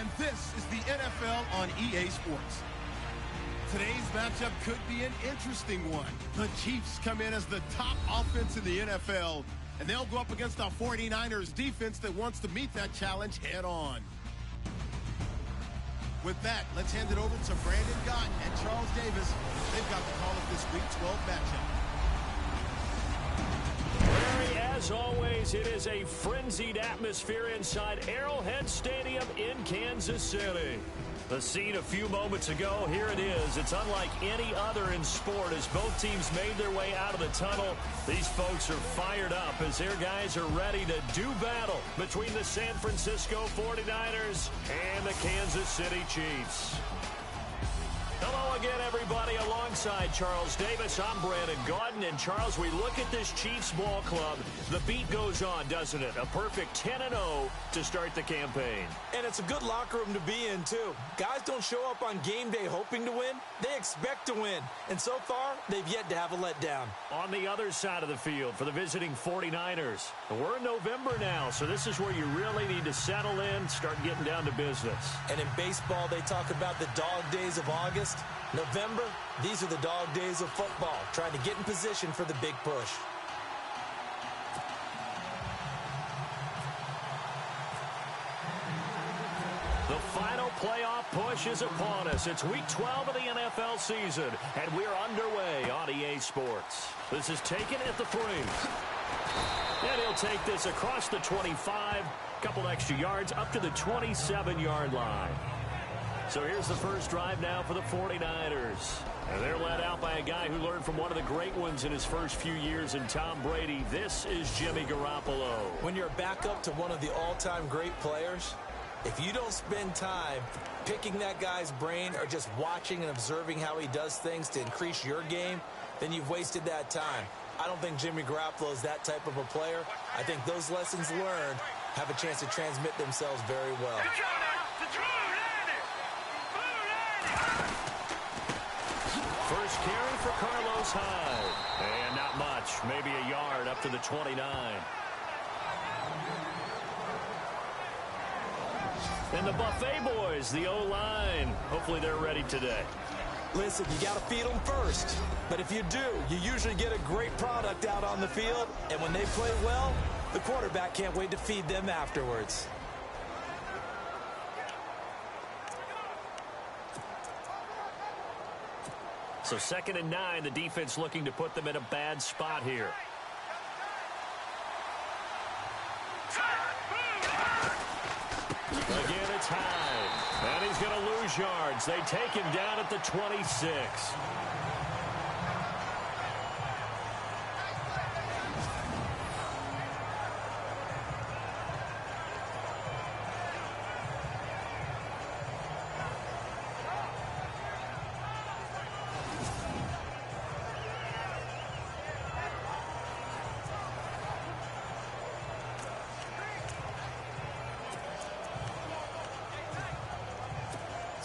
and this is the NFL on EA Sports. Today's matchup could be an interesting one. The Chiefs come in as the top offense in the NFL, and they'll go up against a 49ers defense that wants to meet that challenge head on. With that, let's hand it over to Brandon Gott and Charles Davis. They've got the call of this Week 12 matchup. As always, it is a frenzied atmosphere inside Arrowhead Stadium in Kansas City. The scene a few moments ago, here it is. It's unlike any other in sport as both teams made their way out of the tunnel. These folks are fired up as their guys are ready to do battle between the San Francisco 49ers and the Kansas City Chiefs. Hello again, everybody. Alongside Charles Davis, I'm Brandon Gaudin. And Charles, we look at this Chiefs ball club. The beat goes on, doesn't it? A perfect 10-0 to start the campaign. And it's a good locker room to be in, too. Guys don't show up on game day hoping to win. They expect to win. And so far, they've yet to have a letdown. On the other side of the field for the visiting 49ers. We're in November now, so this is where you really need to settle in, start getting down to business. And in baseball, they talk about the dog days of August. November, these are the dog days of football, trying to get in position for the big push. The final playoff push is upon us. It's Week 12 of the NFL season, and we're underway on EA Sports. This is taken at the 3. And he'll take this across the 25, couple extra yards up to the 27-yard line. So here's the first drive now for the 49ers. And they're led out by a guy who learned from one of the great ones in his first few years in Tom Brady. This is Jimmy Garoppolo. When you're a backup to one of the all-time great players, if you don't spend time picking that guy's brain or just watching and observing how he does things to increase your game, then you've wasted that time. I don't think Jimmy Garoppolo is that type of a player. I think those lessons learned have a chance to transmit themselves very well. First carry for Carlos Hyde. And not much, maybe a yard up to the 29. And the Buffet boys, the O-line. Hopefully they're ready today. Listen, you got to feed them first. But if you do, you usually get a great product out on the field. And when they play well, the quarterback can't wait to feed them afterwards. So 2nd and 9, the defense looking to put them in a bad spot here. Again, it's Hyde. And he's going to lose yards. They take him down at the 26.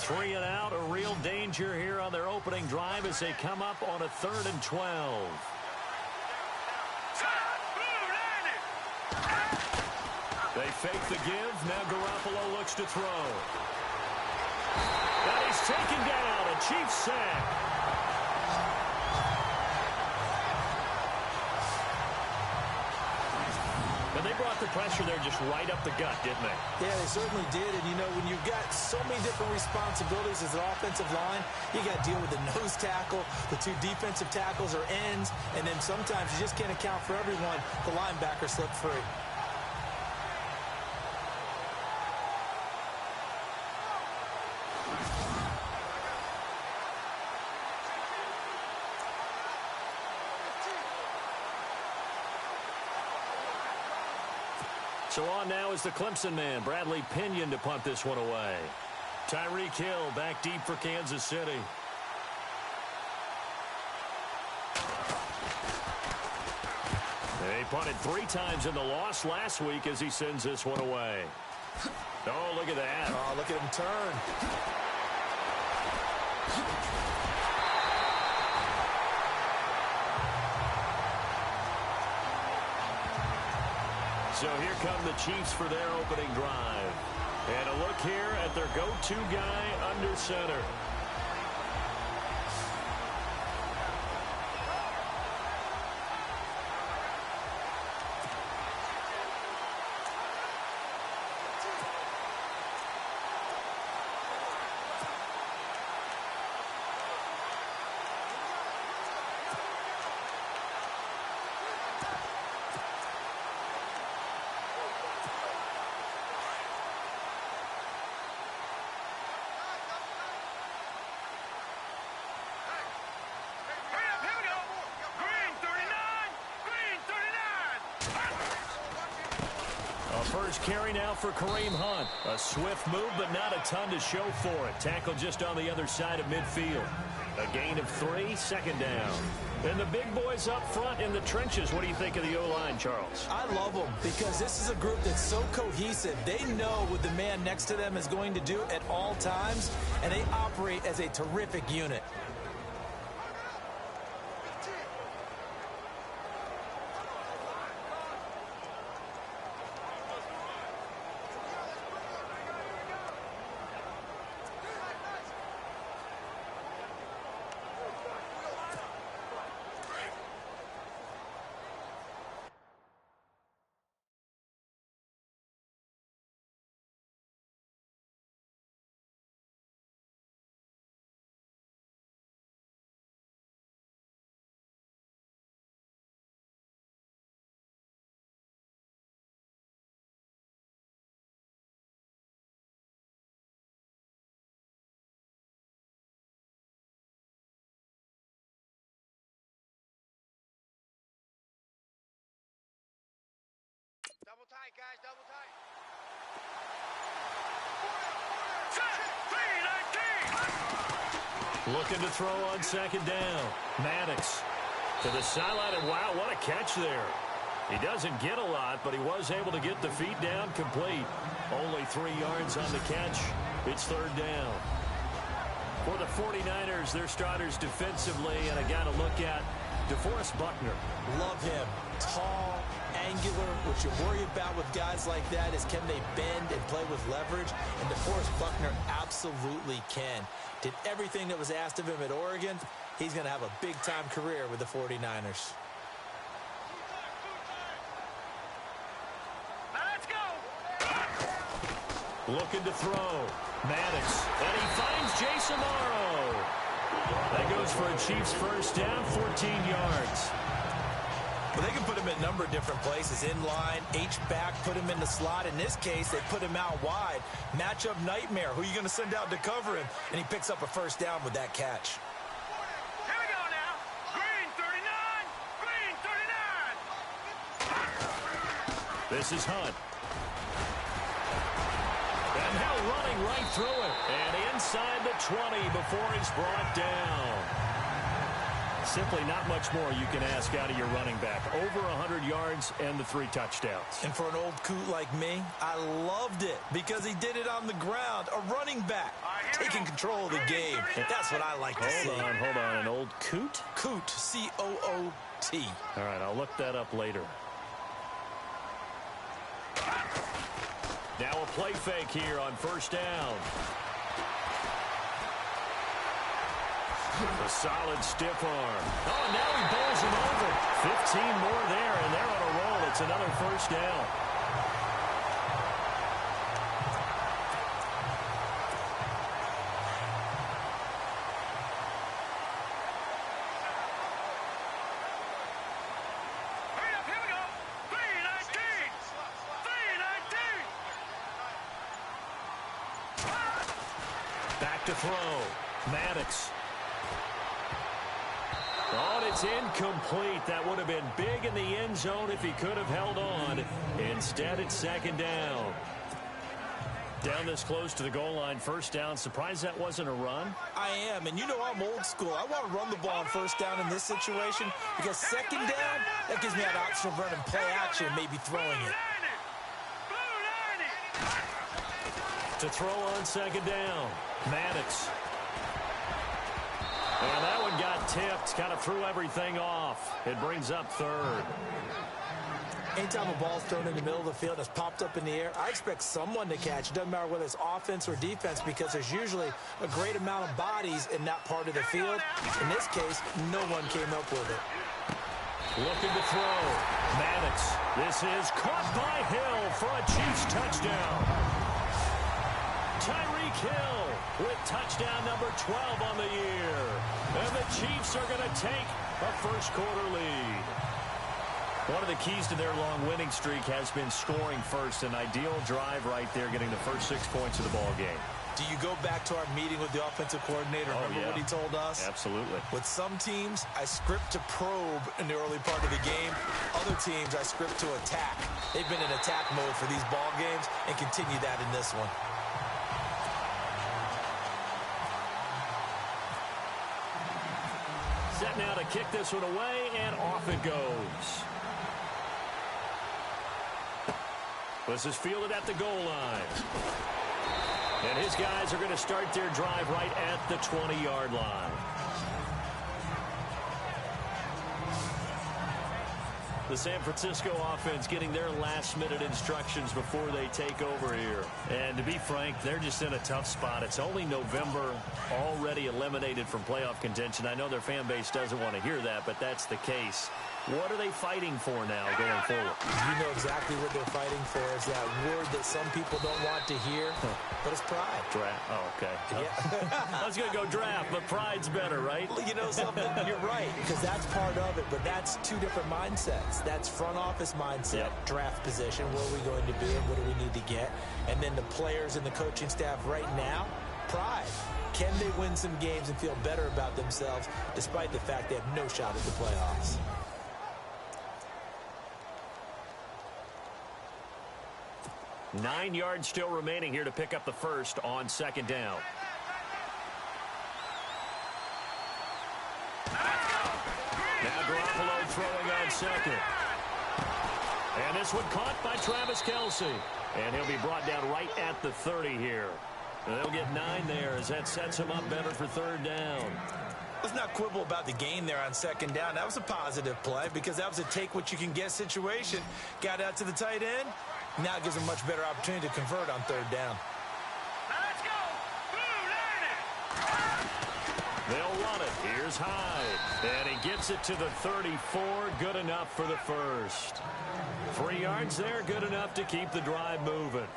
Three and out, a real danger here on their opening drive as they come up on a 3rd and 12. They fake the give. Now Garoppolo looks to throw. And he's taken down. A Chiefs sack. And they brought the pressure there just right up the gut, didn't they? Yeah, they certainly did. And, you know, when you've got so many different responsibilities as an offensive line, you got to deal with the nose tackle, the 2 defensive tackles or ends, and then sometimes you just can't account for everyone. The linebacker slipped free. So on now is the Clemson man, Bradley Pinion, to punt this one away. Tyreek Hill back deep for Kansas City. They punted 3 times in the loss last week as he sends this one away. Oh, look at that. Oh, look at him turn. So here come the Chiefs for their opening drive. And a look here at their go-to guy under center. First carry now for Kareem Hunt. A swift move, but not a ton to show for it. Tackle just on the other side of midfield. A gain of 3, second down. And the big boys up front in the trenches. What do you think of the O-line, Charles? I love them because this is a group that's so cohesive. They know what the man next to them is going to do at all times, and they operate as a terrific unit. Double tight, guys, double tight. Looking to throw on second down. Maddox to the sideline, and wow, what a catch there. He doesn't get a lot, but he was able to get the feet down complete. Only 3 yards on the catch. It's third down. For the 49ers, their starters defensively, and I got to look at DeForest Buckner. Love him. Tall, angular. What you worry about with guys like that is can they bend and play with leverage? And DeForest Buckner absolutely can. Did everything that was asked of him at Oregon. He's going to have a big-time career with the 49ers. Looking to throw. Maddox. And he finds Jason Morrow. That goes for a Chiefs first down, 14 yards. Well, they can put him in a number of different places. In line, H-back, put him in the slot. In this case, they put him out wide. Matchup nightmare. Who are you going to send out to cover him? And he picks up a first down with that catch. Here we go now. Green 39. Green 39. This is Hunt. And now running right through it. And inside the 20 before he's brought down. Simply not much more you can ask out of your running back. Over 100 yards and the 3 touchdowns. And for an old coot like me, I loved it because he did it on the ground. A running back taking control of the game. That's what I like to see. Hold on. An old coot? Coot, C-O-O-T. All right, I'll look that up later. Now a play fake here on first down. A solid stiff arm. Oh, now he bowls him over. 15 more there, and they're on a roll. It's another first down. Hurry up, here we go. 319. 319. Back to throw. Maddox. Oh, and it's incomplete. That would have been big in the end zone if he could have held on. Instead, it's second down. Down this close to the goal line, first down. Surprised that wasn't a run? I am, and you know I'm old school. I want to run the ball on first down in this situation because second down, that gives me that option of running play action and maybe throwing it. To throw on second down, Maddox. And that one got tipped, kind of threw everything off. It brings up third. Anytime a ball's thrown in the middle of the field and it's popped up in the air, I expect someone to catch. It doesn't matter whether it's offense or defense because there's usually a great amount of bodies in that part of the field. In this case, no one came up with it. Looking to throw. Maddox. This is caught by Hill for a Chiefs touchdown. Tyreek Hill with touchdown number 12 on the year. And the Chiefs are going to take a first-quarter lead. One of the keys to their long winning streak has been scoring first. An ideal drive right there, getting the first 6 points of the ball game. Do you go back to our meeting with the offensive coordinator? Remember what he told us? Absolutely. With some teams, I script to probe in the early part of the game. Other teams, I script to attack. They've been in attack mode for these ball games and continue that in this one. Set now to kick this one away, and off it goes. This is fielded at the goal line. And his guys are going to start their drive right at the 20-yard line. The San Francisco offense getting their last-minute instructions before they take over here. And to be frank, they're just in a tough spot. It's only November, already eliminated from playoff contention. I know their fan base doesn't want to hear that, but that's the case. What are they fighting for now going forward? You know exactly what they're fighting for. Is that word that some people don't want to hear, but it's pride. Draft. Oh, okay. Yeah. I was going to go draft, but pride's better, right? Well, you know something? You're right, because that's part of it, but that's two different mindsets. That's front office mindset, draft position, where are we going to be and what do we need to get? And then the players and the coaching staff right now, pride. Can they win some games and feel better about themselves despite the fact they have no shot at the playoffs? Nine yards still remaining here to pick up the first on second down. Now Garoppolo throwing on second. And this one caught by Travis Kelce. And he'll be brought down right at the 30 here. And they'll get 9 there as that sets him up better for third down. Let's not quibble about the gain there on second down. That was a positive play because that was a take-what-you-can-get situation. Got out to the tight end. Now it gives them a much better opportunity to convert on third down. Let's go. They'll run it. Here's Hyde. And he gets it to the 34. Good enough for the first. 3 yards there. Good enough to keep the drive moving.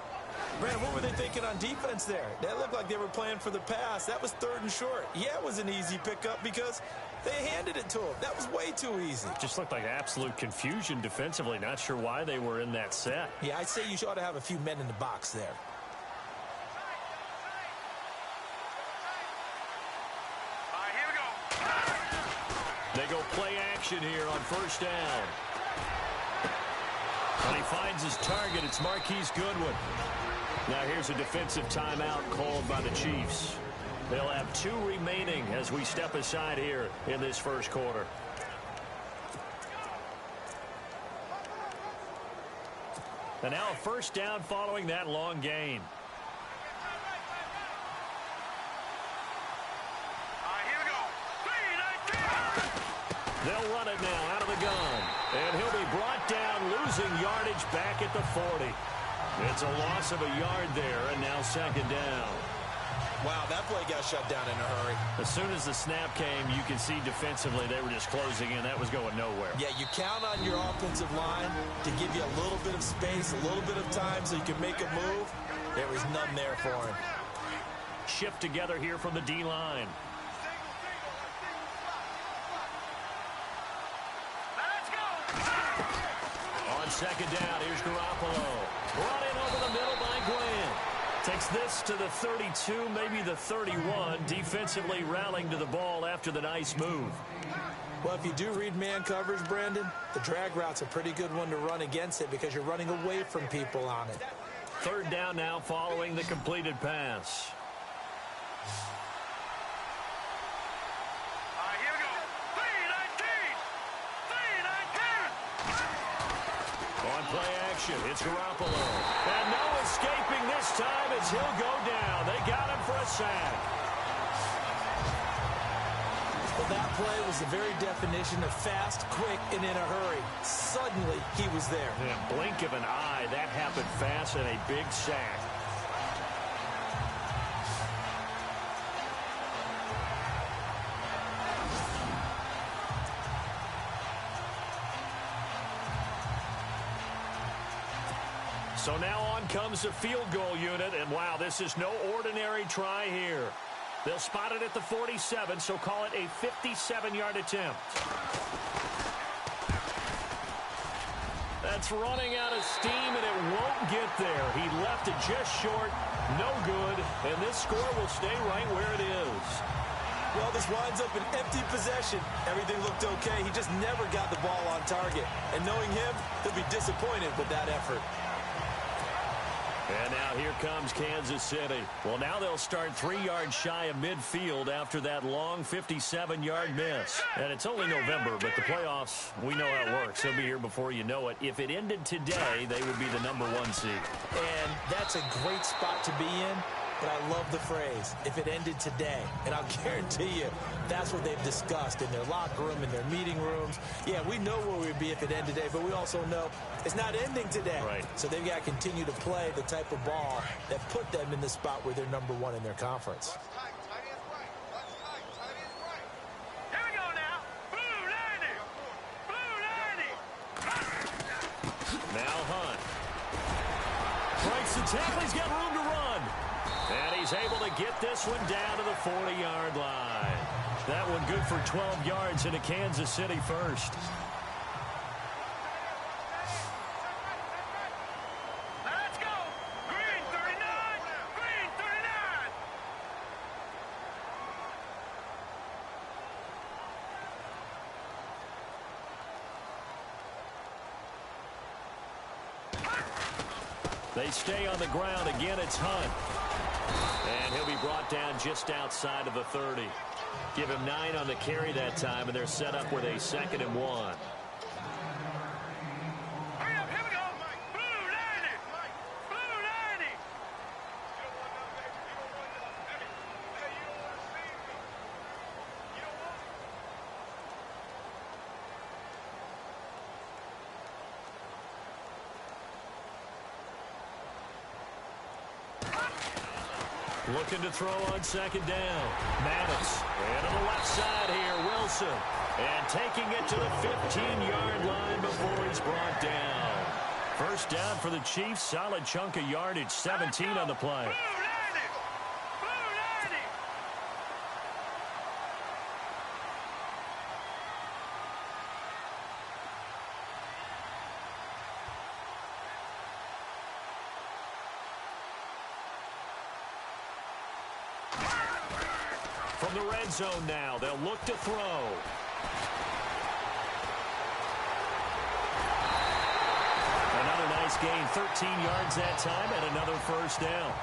Brandon, what were they thinking on defense there? That looked like they were playing for the pass. That was third and short. Yeah, it was an easy pickup because they handed it to him. That was way too easy. Just looked like absolute confusion defensively. Not sure why they were in that set. Yeah, I'd say you ought to have a few men in the box there. All right, here we go. They go play action here on first down. And he finds his target. It's Marquise Goodwin. Now here's a defensive timeout called by the Chiefs. They'll have 2 remaining as we step aside here in this first quarter. And now a first down following that long gain. All right, here we go. 3-19. They'll run it now out of the gun. And he'll be brought down, losing yardage back at the 40. It's a loss of a yard there, and now second down. Wow, that play got shut down in a hurry. As soon as the snap came, you can see defensively they were just closing in. That was going nowhere. Yeah, you count on your offensive line to give you a little bit of space, a little bit of time so you can make a move. There was none there for him. Shift together here from the D-line. Let's go. On second down, here's Garoppolo. Brought in over the middle by Glenn. Takes this to the 32, maybe the 31. Defensively rallying to the ball after the nice move. Well, if you do read man coverage, Brandon, the drag route's a pretty good one to run against it because you're running away from people on it. Third down now following the completed pass. All right, here we go. 3-19. 3-19. On play action, it's Garoppolo. And no escaping this time as he'll go down. They got him for a sack. The Well, that play was the very definition of fast, quick, and in a hurry. Suddenly, he was there. In a blink of an eye, that happened fast and a big sack. So now on comes the field goal unit, and wow, this is no ordinary try here. They'll spot it at the 47, so call it a 57-yard attempt. That's running out of steam, and it won't get there. He left it just short, no good, and this score will stay right where it is. Well, this winds up an empty possession. Everything looked okay. He just never got the ball on target. And knowing him, he'll be disappointed with that effort. And now here comes Kansas City. Well, now they'll start 3 yards shy of midfield after that long 57-yard miss. And it's only November, but the playoffs, we know how it works. They'll be here before you know it. If it ended today, they would be the #1 seed. And that's a great spot to be in. But I love the phrase, if it ended today. And I'll guarantee you, that's what they've discussed in their locker room, in their meeting rooms. Yeah, we know where we'd be if it ended today, but we also know it's not ending today. Right. So they've got to continue to play the type of ball that put them in the spot where they're #1 in their conference. Here we go now. Blue 90. Blue 90. Now Hunt. Breaks the tackle. He's got room to run. And he's able to get this one down to the 40-yard line. That one good for 12 yards into Kansas City first. Let's go. Green 39. Green 39. They stay on the ground. Again, it's Hunt. And he'll be brought down just outside of the 30. Give him 9 on the carry that time, and they're set up with a 2nd and 1. Hurry up. Here we go. Blue 90. Blue 90. Looking to throw on 2nd down. Maddox. And on the left side here, Wilson. And taking it to the 15-yard line before he's brought down. First down for the Chiefs. Solid chunk of yardage. 17 on the play. Blue 90. Blue 90. From the red zone now, they'll look to throw. Another nice gain, 13 yards that time, and another first down.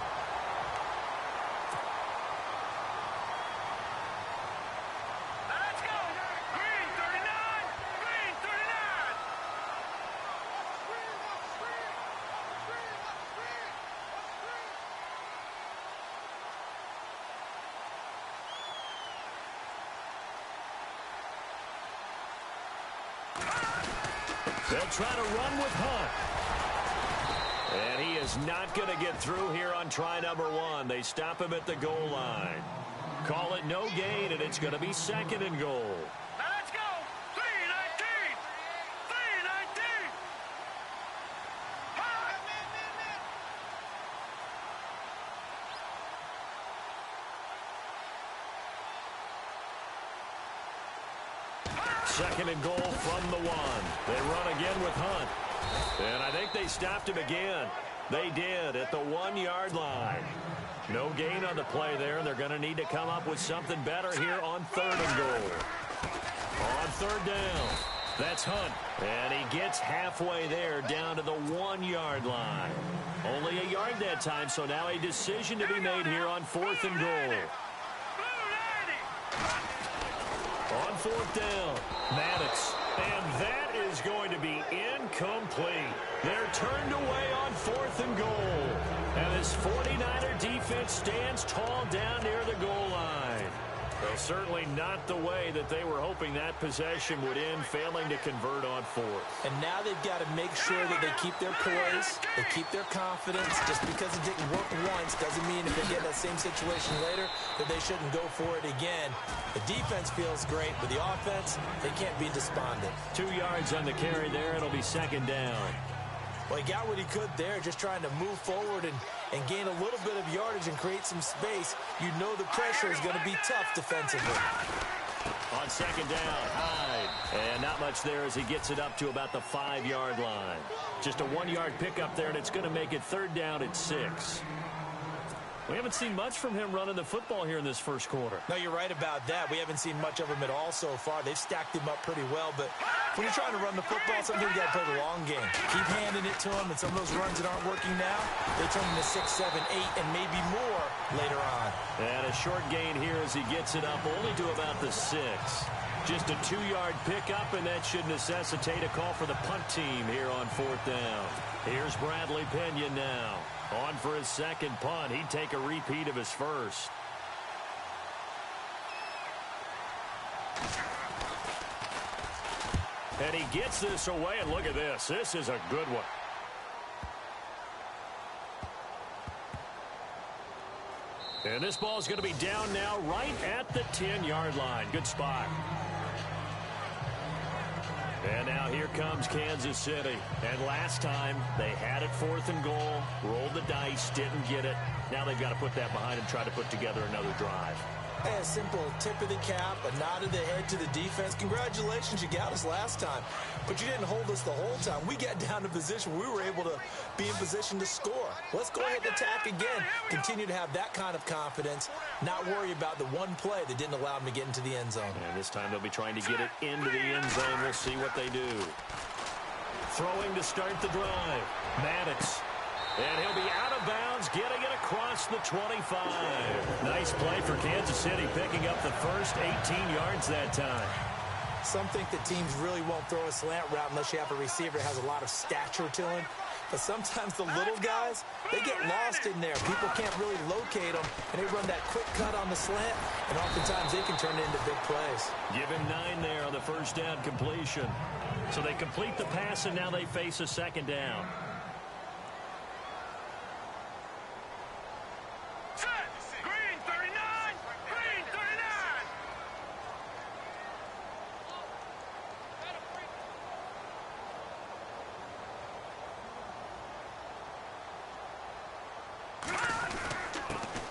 Let's go. Green 39. Green 39. They'll try to run with Hunt. And he is not going to get through here on try #1. They stop him at the goal line. Call it no gain, and it's going to be 2nd and goal. Let's go. 319. 319. Second and goal from the 1. They run again with Hunt. And I think they stopped him again. They did at the 1-yard line. No gain on the play there, and they're going to need to come up with something better here on 3rd and goal. On 3rd down, that's Hunt. And he gets halfway there down to the 1-yard line. Only a yard that time, so now a decision to be made here on 4th and goal. On 4th down, Maddox. And that is going to be incomplete. They're turned away on 4th and goal. And this 49er defense stands tall down near the goal line. Well, certainly not the way that they were hoping that possession would end, failing to convert on fourth. And now they've got to make sure that they keep their poise, they keep their confidence. Just because it didn't work once doesn't mean if they get in that same situation later that they shouldn't go for it again. The defense feels great, but the offense, they can't be despondent. 2 yards on the carry there. It'll be second down. Well, he got what he could there, just trying to move forward and gain a little bit of yardage and create some space. You know the pressure is going to be tough defensively. On second down, Hyde. And not much there as he gets it up to about the 5-yard line. Just a 1-yard pickup there, and it's going to make it third down at 6. We haven't seen much from him running the football here in this first quarter. No, you're right about that. We haven't seen much of him at all so far. They've stacked him up pretty well, but when you're trying to run the football, sometimes you got to play the long game. Keep handing it to him, and some of those runs that aren't working now, they turn into 6, 7, 8, and maybe more later on. And a short gain here as he gets it up only to about the 6. Just a 2-yard pickup, and that should necessitate a call for the punt team here on fourth down. Here's Bradley Pena now. On for his second punt. He'd take a repeat of his first. And he gets this away, and look at this. This is a good one. And this ball is going to be down now right at the 10-yard line. Good spot. And now here comes Kansas City. And last time they had it 4th and goal, rolled the dice, didn't get it. Now they've got to put that behind and try to put together another drive. Hey, a simple tip of the cap, a nod of the head to the defense. Congratulations, you got us last time. But you didn't hold us the whole time. We got down to position. We were able to be in position to score. Let's go ahead and attack again. Continue to have that kind of confidence. Not worry about the one play that didn't allow them to get into the end zone. And this time they'll be trying to get it into the end zone. We'll see what they do. Throwing to start the drive. Maddox. And he'll be out of bounds, getting it across the 25. Nice play for Kansas City, picking up the first 18 yards that time. Some think that teams really won't throw a slant route unless you have a receiver that has a lot of stature to him. But sometimes the little guys, they get lost in there. People can't really locate them, and they run that quick cut on the slant, and oftentimes they can turn it into big plays. Give him 9 there on the first down completion. So they complete the pass, and now they face a second down. Green 39! Green 39!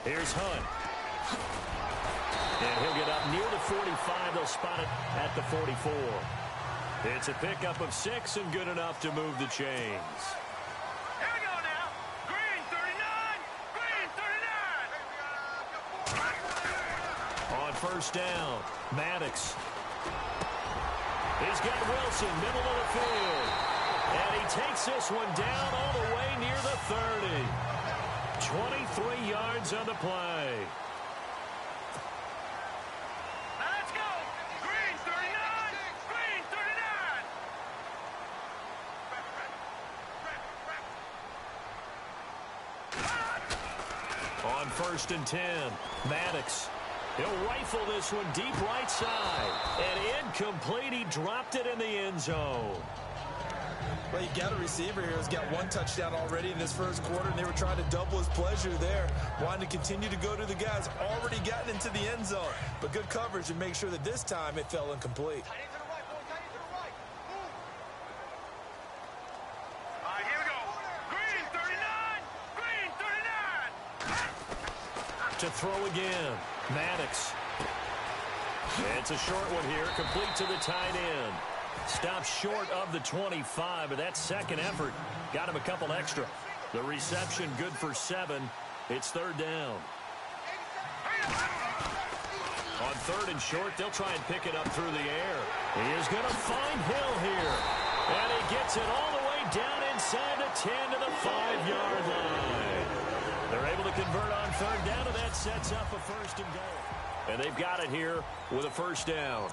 Here's Hunt. And he'll get up near the 45. They'll spot it at the 44. It's a pickup of 6 and good enough to move the chains. Here we go now. Green 39! Green 39! On first down, Maddox. He's got Wilson, middle of the field. And he takes this one down all the way near the 30. 23 yards on the play. Now let's go. Green 39! Green 39! On first and 10, Maddox. He'll rifle this one deep right side. And incomplete. He dropped it in the end zone. Well, you got a receiver here who's got 1 touchdown already in this first quarter, and they were trying to double his pleasure there, wanting to continue to go to the guys already gotten into the end zone. But good coverage and make sure that this time it fell incomplete. All right, here we go. Green 39! Green 39! To throw again, Maddox. It's a short one here, complete to the tight end. Stopped short of the 25, but that second effort got him a couple extra. The reception good for 7. It's third down. On third and short, they'll try and pick it up through the air. He is going to find Hill here. And he gets it all the way down inside the 10 to the 5-yard line. They're able to convert on third down, and that sets up a first and goal. And they've got it here with a first down.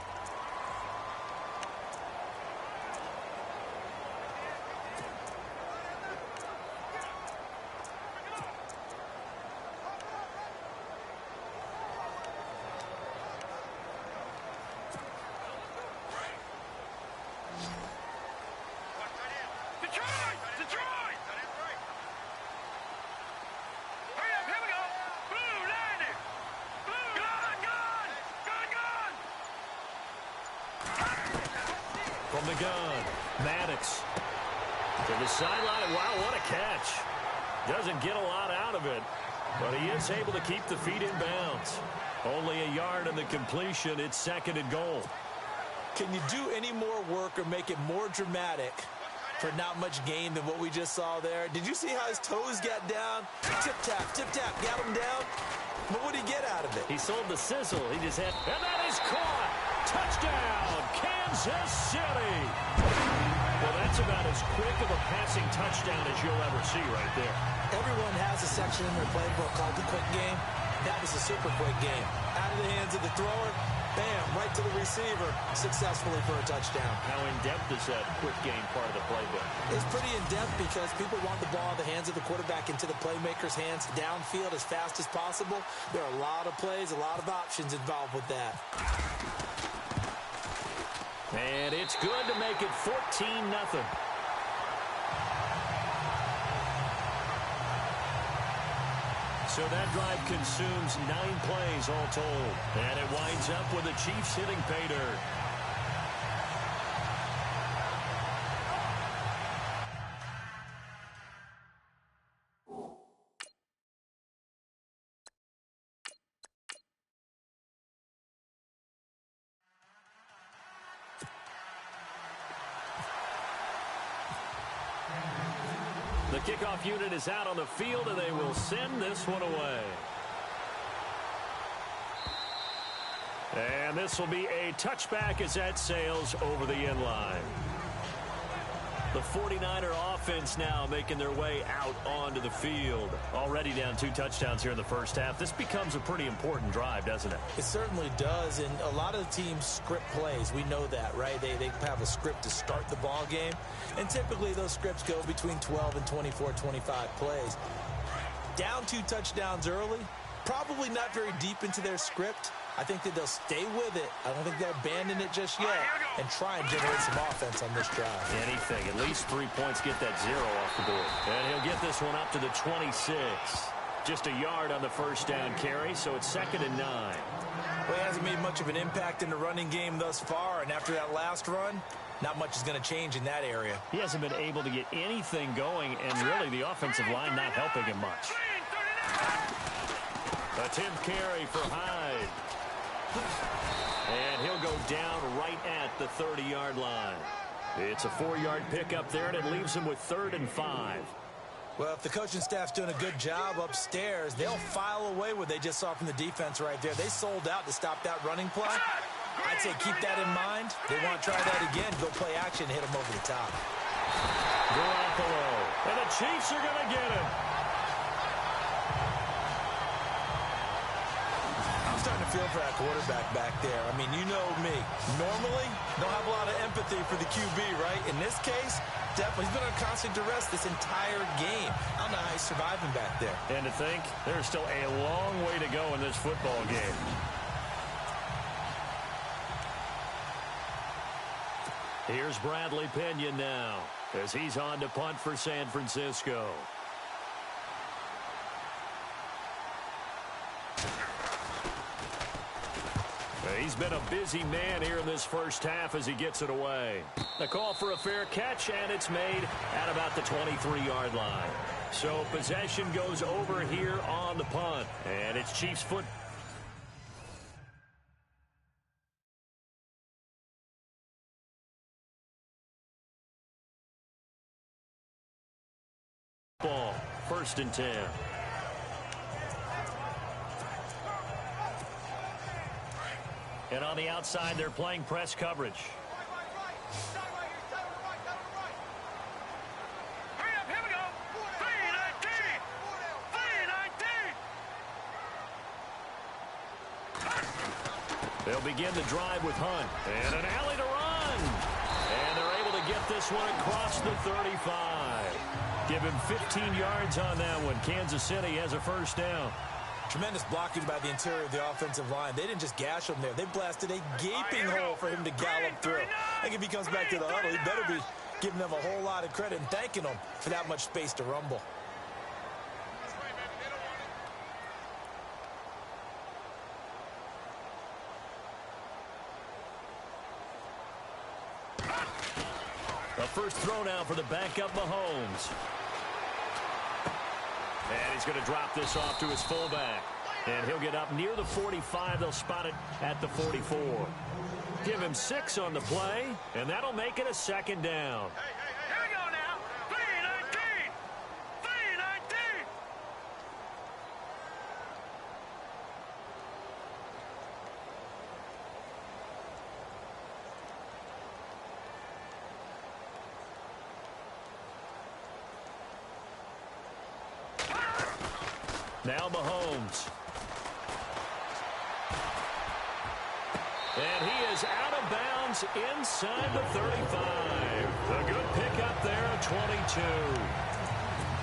From the gun, Maddox. To the sideline. Wow, what a catch. Doesn't get a lot out of it, but he is able to keep the feet in bounds. Only a yard in the completion. It's 2nd and goal. Can you do any more work or make it more dramatic for not much gain than what we just saw there? Did you see how his toes got down? Tip-tap, got him down. But what did he get out of it? He sold the sizzle. He just had... And that is caught. Touchdown, Kansas City. Well, that's about as quick of a passing touchdown as you'll ever see right there. Everyone has a section in their playbook called the quick game. That was a super quick game. Out of the hands of the thrower, bam, right to the receiver, successfully for a touchdown. How in-depth is that quick game part of the playbook? It's pretty in-depth because people want the ball in the hands of the quarterback into the playmaker's hands downfield as fast as possible. There are a lot of plays, a lot of options involved with that. And it's good to make it 14-0. So that drive consumes 9 plays all told. And it winds up with the Chiefs hitting pay dirt. The kickoff unit is out on the field, and they will send this one away. And this will be a touchback as that sails over the end line. The 49er offense now making their way out onto the field. Already down 2 touchdowns here in the first half. This becomes a pretty important drive, doesn't it? It certainly does, and a lot of the teams script plays. We know that, right? They have a script to start the ball game, and typically those scripts go between 12 and 24, 25 plays. Down 2 touchdowns early, probably not very deep into their script. I think that they'll stay with it. I don't think they'll abandon it just yet and try and generate some offense on this drive. Anything. At least 3 points, get that 0 off the board. And he'll get this one up to the 26. Just a yard on the first down carry, so it's 2nd and 9. Well, he hasn't made much of an impact in the running game thus far, and after that last run, not much is going to change in that area. He hasn't been able to get anything going, and really the offensive line not helping him much. Attempt carry for Hyde. And he'll go down right at the 30-yard line. It's a 4-yard pickup there, and it leaves him with 3rd and 5. Well, if the coaching staff's doing a good job upstairs, they'll file away what they just saw from the defense right there. They sold out to stop that running play. I'd say keep that in mind. They want to try that again, go play action, hit them over the top. Garoppolo. And the Chiefs are going to get him. I'm starting to feel for that quarterback back there. I mean, you know me. Normally, don't have a lot of empathy for the QB, right? In this case, definitely. He's been under constant duress this entire game. I don't know how he's surviving back there. And to think, there's still a long way to go in this football game. Here's Bradley Pinion now as he's on to punt for San Francisco. He's been a busy man here in this first half as he gets it away. The call for a fair catch, and it's made at about the 23-yard line. So possession goes over here on the punt, and it's Chiefs football. Ball, 1st and 10. And on the outside, they're playing press coverage. Hurry up, here we go. 319. 319. They'll begin the drive with Hunt. And an alley to run. And they're able to get this one across the 35. Give him 15 yards on that one. Kansas City has a first down. Tremendous blocking by the interior of the offensive line. They didn't just gash him there. They blasted a gaping hole for him to gallop through. I think if he comes back to the huddle, he better be giving them a whole lot of credit and thanking them for that much space to rumble. The first throw down for the backup Mahomes. And he's going to drop this off to his fullback. And he'll get up near the 45. They'll spot it at the 44. Give him 6 on the play, and that'll make it a second down. Here we go now. 3-19. 3-19. Now Mahomes. And he is out of bounds inside the 35. A good pickup there at 22.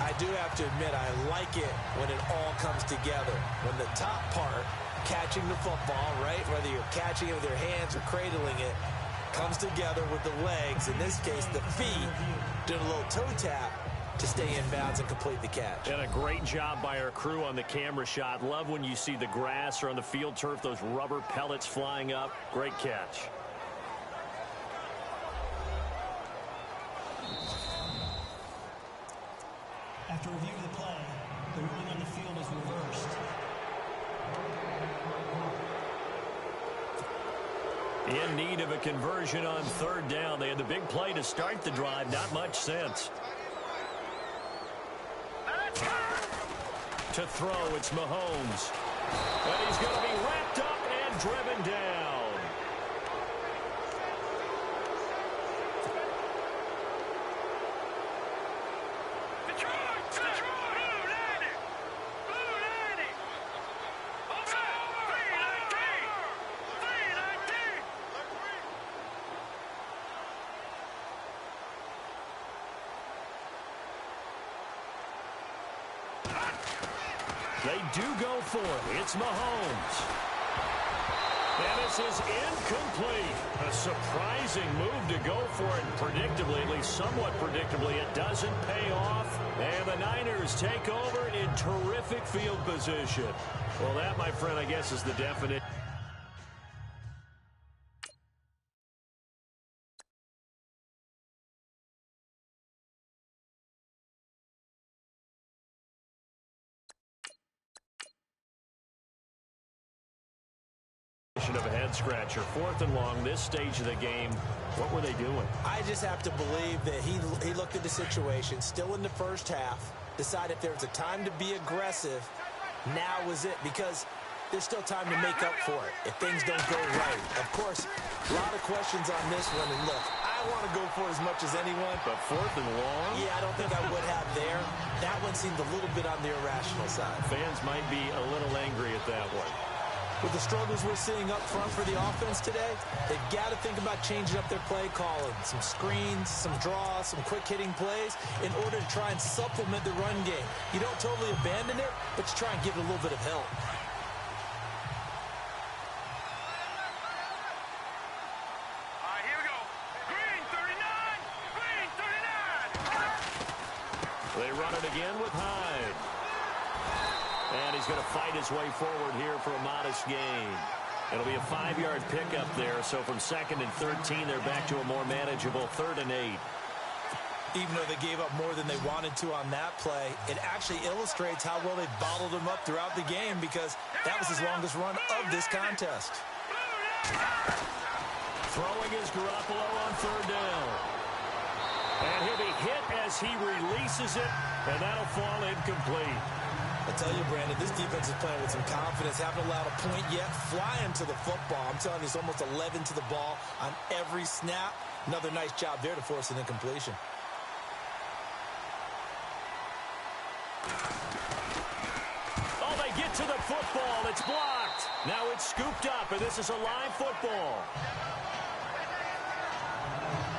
I do have to admit, I like it when it all comes together. When the top part, catching the football, right, whether you're catching it with your hands or cradling it, comes together with the legs. In this case, the feet, doing a little toe tap to stay in bounds and complete the catch. And a great job by our crew on the camera shot. Love when you see the grass or on the field turf, those rubber pellets flying up. Great catch. After review of the play, the ruling on the field is reversed. In need of a conversion on third down. They had the big play to start the drive. Not much sense. To throw, it's Mahomes. And he's going to be wrapped up and driven down. They do go for it. It's Mahomes. And this is incomplete. A surprising move to go for it. Predictably, at least somewhat predictably, it doesn't pay off. And the Niners take over in terrific field position. Well, that, my friend, I guess is the definite. Of a head scratcher. 4th and long, this stage of the game. What were they doing? I just have to believe that he looked at the situation, still in the first half, decided if there was a time to be aggressive, now was it, because there's still time to make up for it if things don't go right. Of course, a lot of questions on this one, and look, I want to go for as much as anyone. But 4th and long? Yeah, I don't think I would have there. That one seemed a little bit on the irrational side. Fans might be a little angry at that one. With the struggles we're seeing up front for the offense today, they've got to think about changing up their play calling. Some screens, some draws, some quick-hitting plays in order to try and supplement the run game. You don't totally abandon it, but you try and give it a little bit of help. Here we go. Green 39. Green 39. They run it again with Hyde. And he's going to fight his way forward here for a modest gain. It'll be a 5-yard pickup there. So from 2nd and 13, they're back to a more manageable 3rd and 8. Even though they gave up more than they wanted to on that play, it actually illustrates how well they bottled them up throughout the game, because that was his longest run of this contest. Throwing is Garoppolo on 3rd down. And he'll be hit as he releases it, and that'll fall incomplete. I tell you, Brandon, this defense is playing with some confidence. Haven't allowed a point yet. Flying to the football. I'm telling you, it's almost 11 to the ball on every snap. Another nice job there to force an incompletion. Oh, they get to the football. It's blocked. Now it's scooped up, and this is a live football.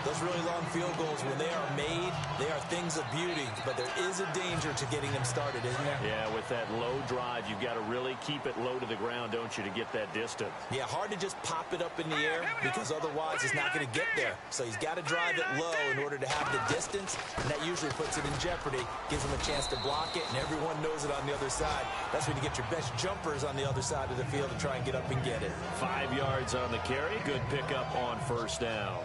Those really long field goals, when they are made, they are things of beauty. But there is a danger to getting them started, isn't there? Yeah, with that low drive, you've got to really keep it low to the ground, don't you, to get that distance. Yeah, hard to just pop it up in the air, because otherwise it's not going to get there. So he's got to drive it low in order to have the distance, and that usually puts it in jeopardy, gives him a chance to block it, and everyone knows it on the other side. That's when you get your best jumpers on the other side of the field to try and get up and get it. 5 yards on the carry. Good pickup on 1st down.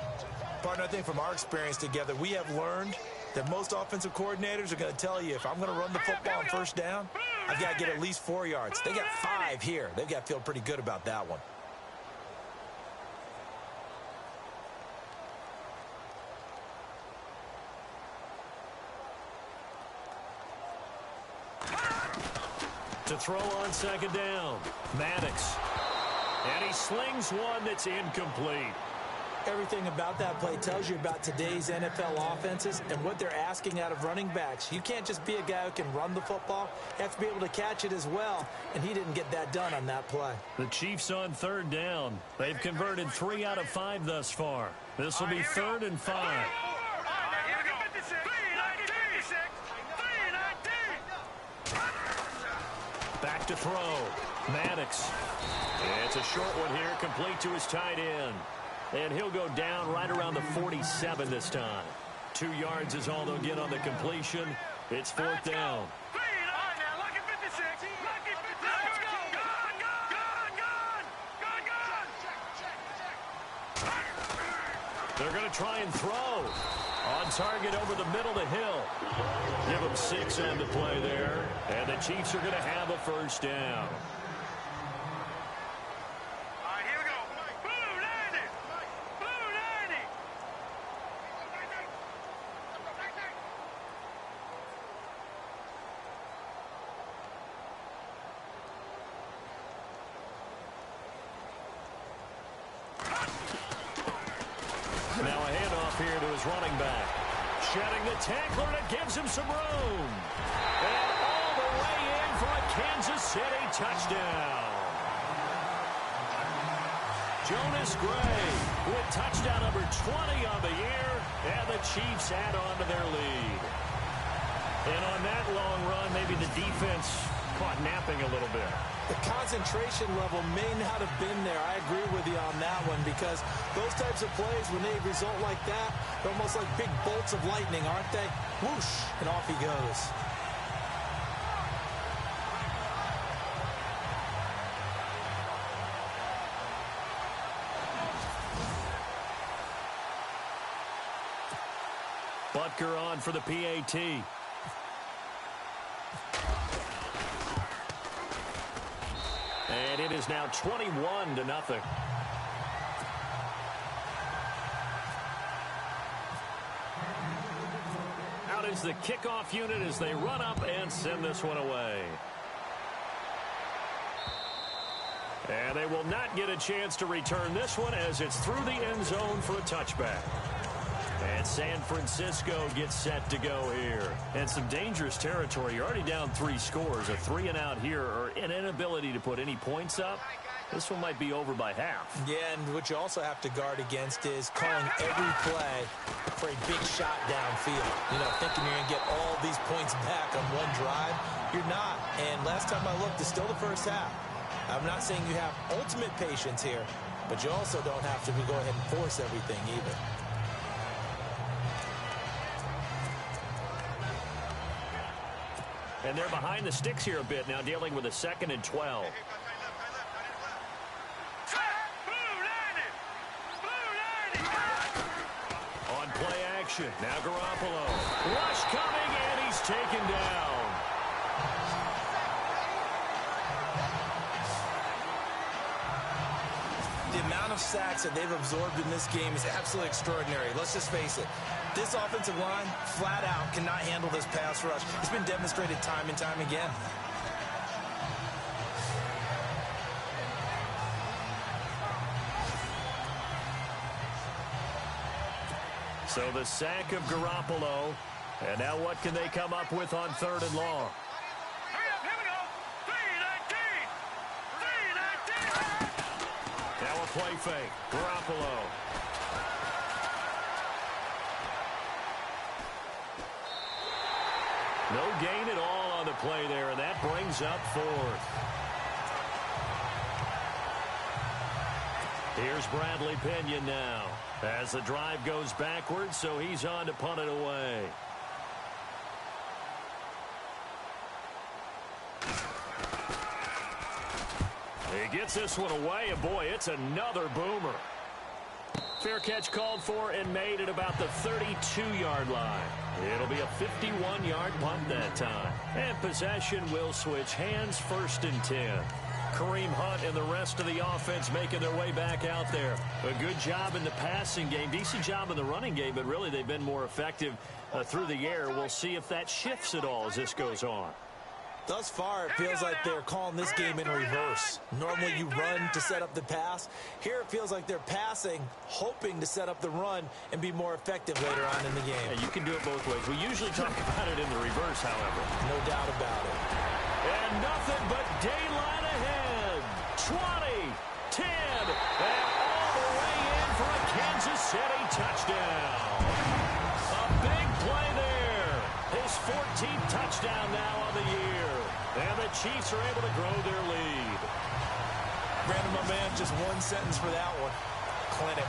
Partner, I think from our experience together, we have learned that most offensive coordinators are going to tell you, if I'm going to run the football on first down, I've got to get at least 4 yards. They got 5 here. They've got to feel pretty good about that one. To throw on second down, Maddox. And he slings one that's incomplete. Everything about that play tells you about today's NFL offenses and what they're asking out of running backs. You can't just be a guy who can run the football. You have to be able to catch it as well, and he didn't get that done on that play. The Chiefs on third down. They've converted 3 out of 5 thus far. This will be 3rd and 5. Back to throw. Maddox. It's a short one here, complete to his tight end. And he'll go down right around the 47 this time. 2 yards is all they'll get on the completion. It's 4th down. They're going to try and throw. On target over the middle to Hill. Give him 6 on the play there. And the Chiefs are going to have a first down. Now a handoff here to his running back. Shedding the tackler, and it gives him some room. And all the way in for a Kansas City touchdown. Jonas Gray with touchdown number 20 on the year, and the Chiefs add on to their lead. And on that long run, maybe the defense caught napping a little bit. The concentration level may not have been there. I agree with you on that one, because those types of plays, when they result like that, they're almost like big bolts of lightning, aren't they? Whoosh, and off he goes. Butker on for the PAT. And it is now 21-0. Out is the kickoff unit as they run up and send this one away. And they will not get a chance to return this one as it's through the end zone for a touchback. And San Francisco gets set to go here. And some dangerous territory. You're already down 3 scores. A 3-and-out here, or an inability to put any points up. This one might be over by half. Yeah, and what you also have to guard against is calling every play for a big shot downfield. You know, thinking you're going to get all these points back on one drive. You're not. And last time I looked, it's still the first half. I'm not saying you have ultimate patience here, but you also don't have to go ahead and force everything either. And they're behind the sticks here a bit now, dealing with a 2nd and 12. On play action, now Garoppolo. Rush coming, and he's taken down. The amount of sacks that they've absorbed in this game is absolutely extraordinary. Let's just face it. This offensive line, flat out, cannot handle this pass rush. It's been demonstrated time and time again. So the sack of Garoppolo. And now what can they come up with on 3rd and long? Now a play fake. Garoppolo. No gain at all on the play there, and that brings up 4th. Here's Bradley Pinion now as the drive goes backwards, so he's on to punt it away. He gets this one away, and boy, it's another boomer. Fair catch called for and made at about the 32-yard line. It'll be a 51-yard punt that time. And possession will switch hands, 1st and 10. Kareem Hunt and the rest of the offense making their way back out there. A good job in the passing game, decent job in the running game, but really they've been more effective through the air. We'll see if that shifts at all as this goes on. Thus far, it feels like they're calling this game in reverse. Normally you run to set up the pass. Here it feels like they're passing, hoping to set up the run and be more effective later on in the game. Yeah, you can do it both ways. We usually talk about it in the reverse, however. No doubt about it. And nothing but daylight ahead. 20, 10, and all the way in for a Kansas City touchdown. A big play there. His 14th touchdown now on the year. And the Chiefs are able to grow their lead. Brandon, my man, just one sentence for that one. Clinic.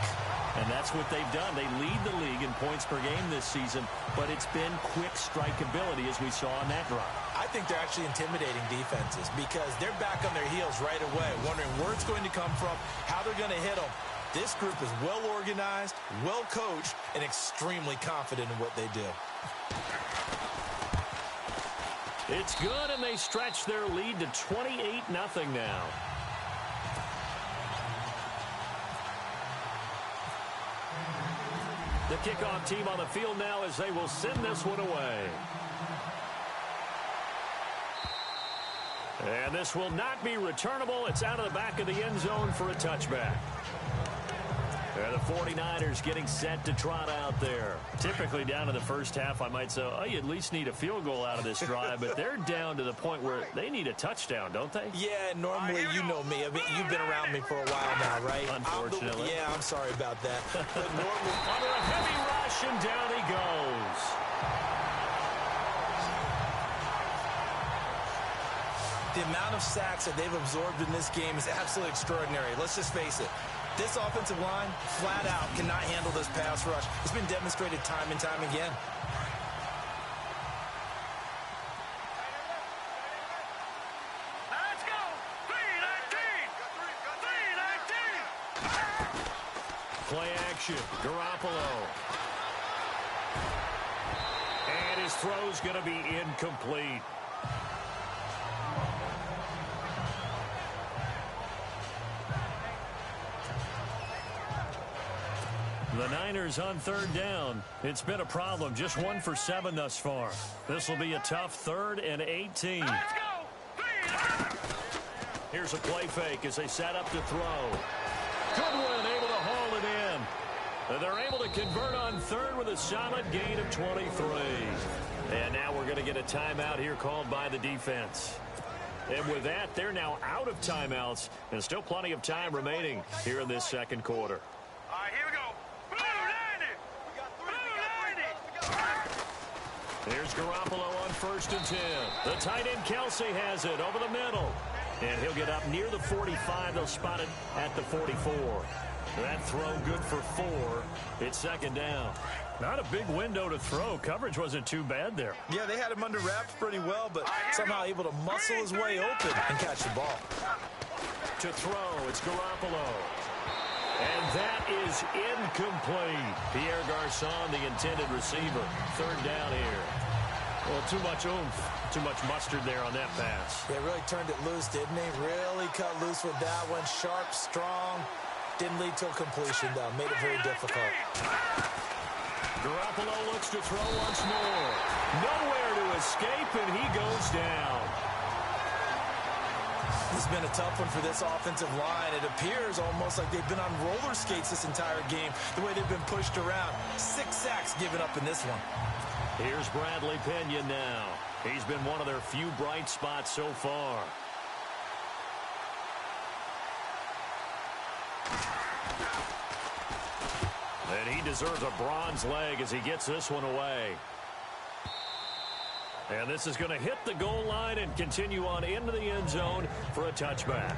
And that's what they've done. They lead the league in points per game this season, but it's been quick strikeability as we saw on that drive. I think they're actually intimidating defenses because they're back on their heels right away, wondering where it's going to come from, how they're going to hit them. This group is well organized, well coached, and extremely confident in what they do. It's good, and they stretch their lead to 28-0 now. The kickoff team on the field now as they will send this one away. And this will not be returnable. It's out of the back of the end zone for a touchback. And the 49ers getting set to trot out there. Typically down to the first half, I might say, oh, you at least need a field goal out of this drive. But they're down to the point where they need a touchdown, don't they? Yeah, normally you know me. I mean, you've been around me for a while now, right? Unfortunately. I'm sorry about that. But normally, under a heavy rush, and down he goes. The amount of sacks that they've absorbed in this game is absolutely extraordinary. Let's just face it. This offensive line, flat out, cannot handle this pass rush. It's been demonstrated time and time again. Let's go. 3-19. Play action. Garoppolo. And his throw's going to be incomplete. The Niners on 3rd down. It's been a problem. Just 1 for 7 thus far. This will be a tough 3rd and 18. Let's go. Here's a play fake as they set up to throw. Goodwin able to haul it in. And they're able to convert on 3rd with a solid gain of 23. And now we're going to get a timeout here called by the defense. And with that, they're now out of timeouts. And still plenty of time remaining here in this second quarter. All right, here we go. Here's Garoppolo on 1st and 10. The tight end Kelsey has it over the middle. And he'll get up near the 45. They'll spot it at the 44. That throw good for 4. It's 2nd down. Not a big window to throw. Coverage wasn't too bad there. Yeah, they had him under wraps pretty well, but somehow able to muscle his way open and catch the ball. To throw, it's Garoppolo. And that is incomplete. Pierre Garçon, the intended receiver. 3rd down here. Well, too much oomph, too much mustard there on that pass. They really turned it loose, didn't they? Really cut loose with that one. Sharp, strong. Didn't lead to a completion, though. Made it very difficult. Garoppolo looks to throw once more. Nowhere to escape, and he goes down. It's been a tough one for this offensive line. It appears almost like they've been on roller skates this entire game, the way they've been pushed around. 6 sacks given up in this one. Here's Bradley Pena now. He's been one of their few bright spots so far. And he deserves a bronze leg as he gets this one away. And this is going to hit the goal line and continue on into the end zone for a touchback.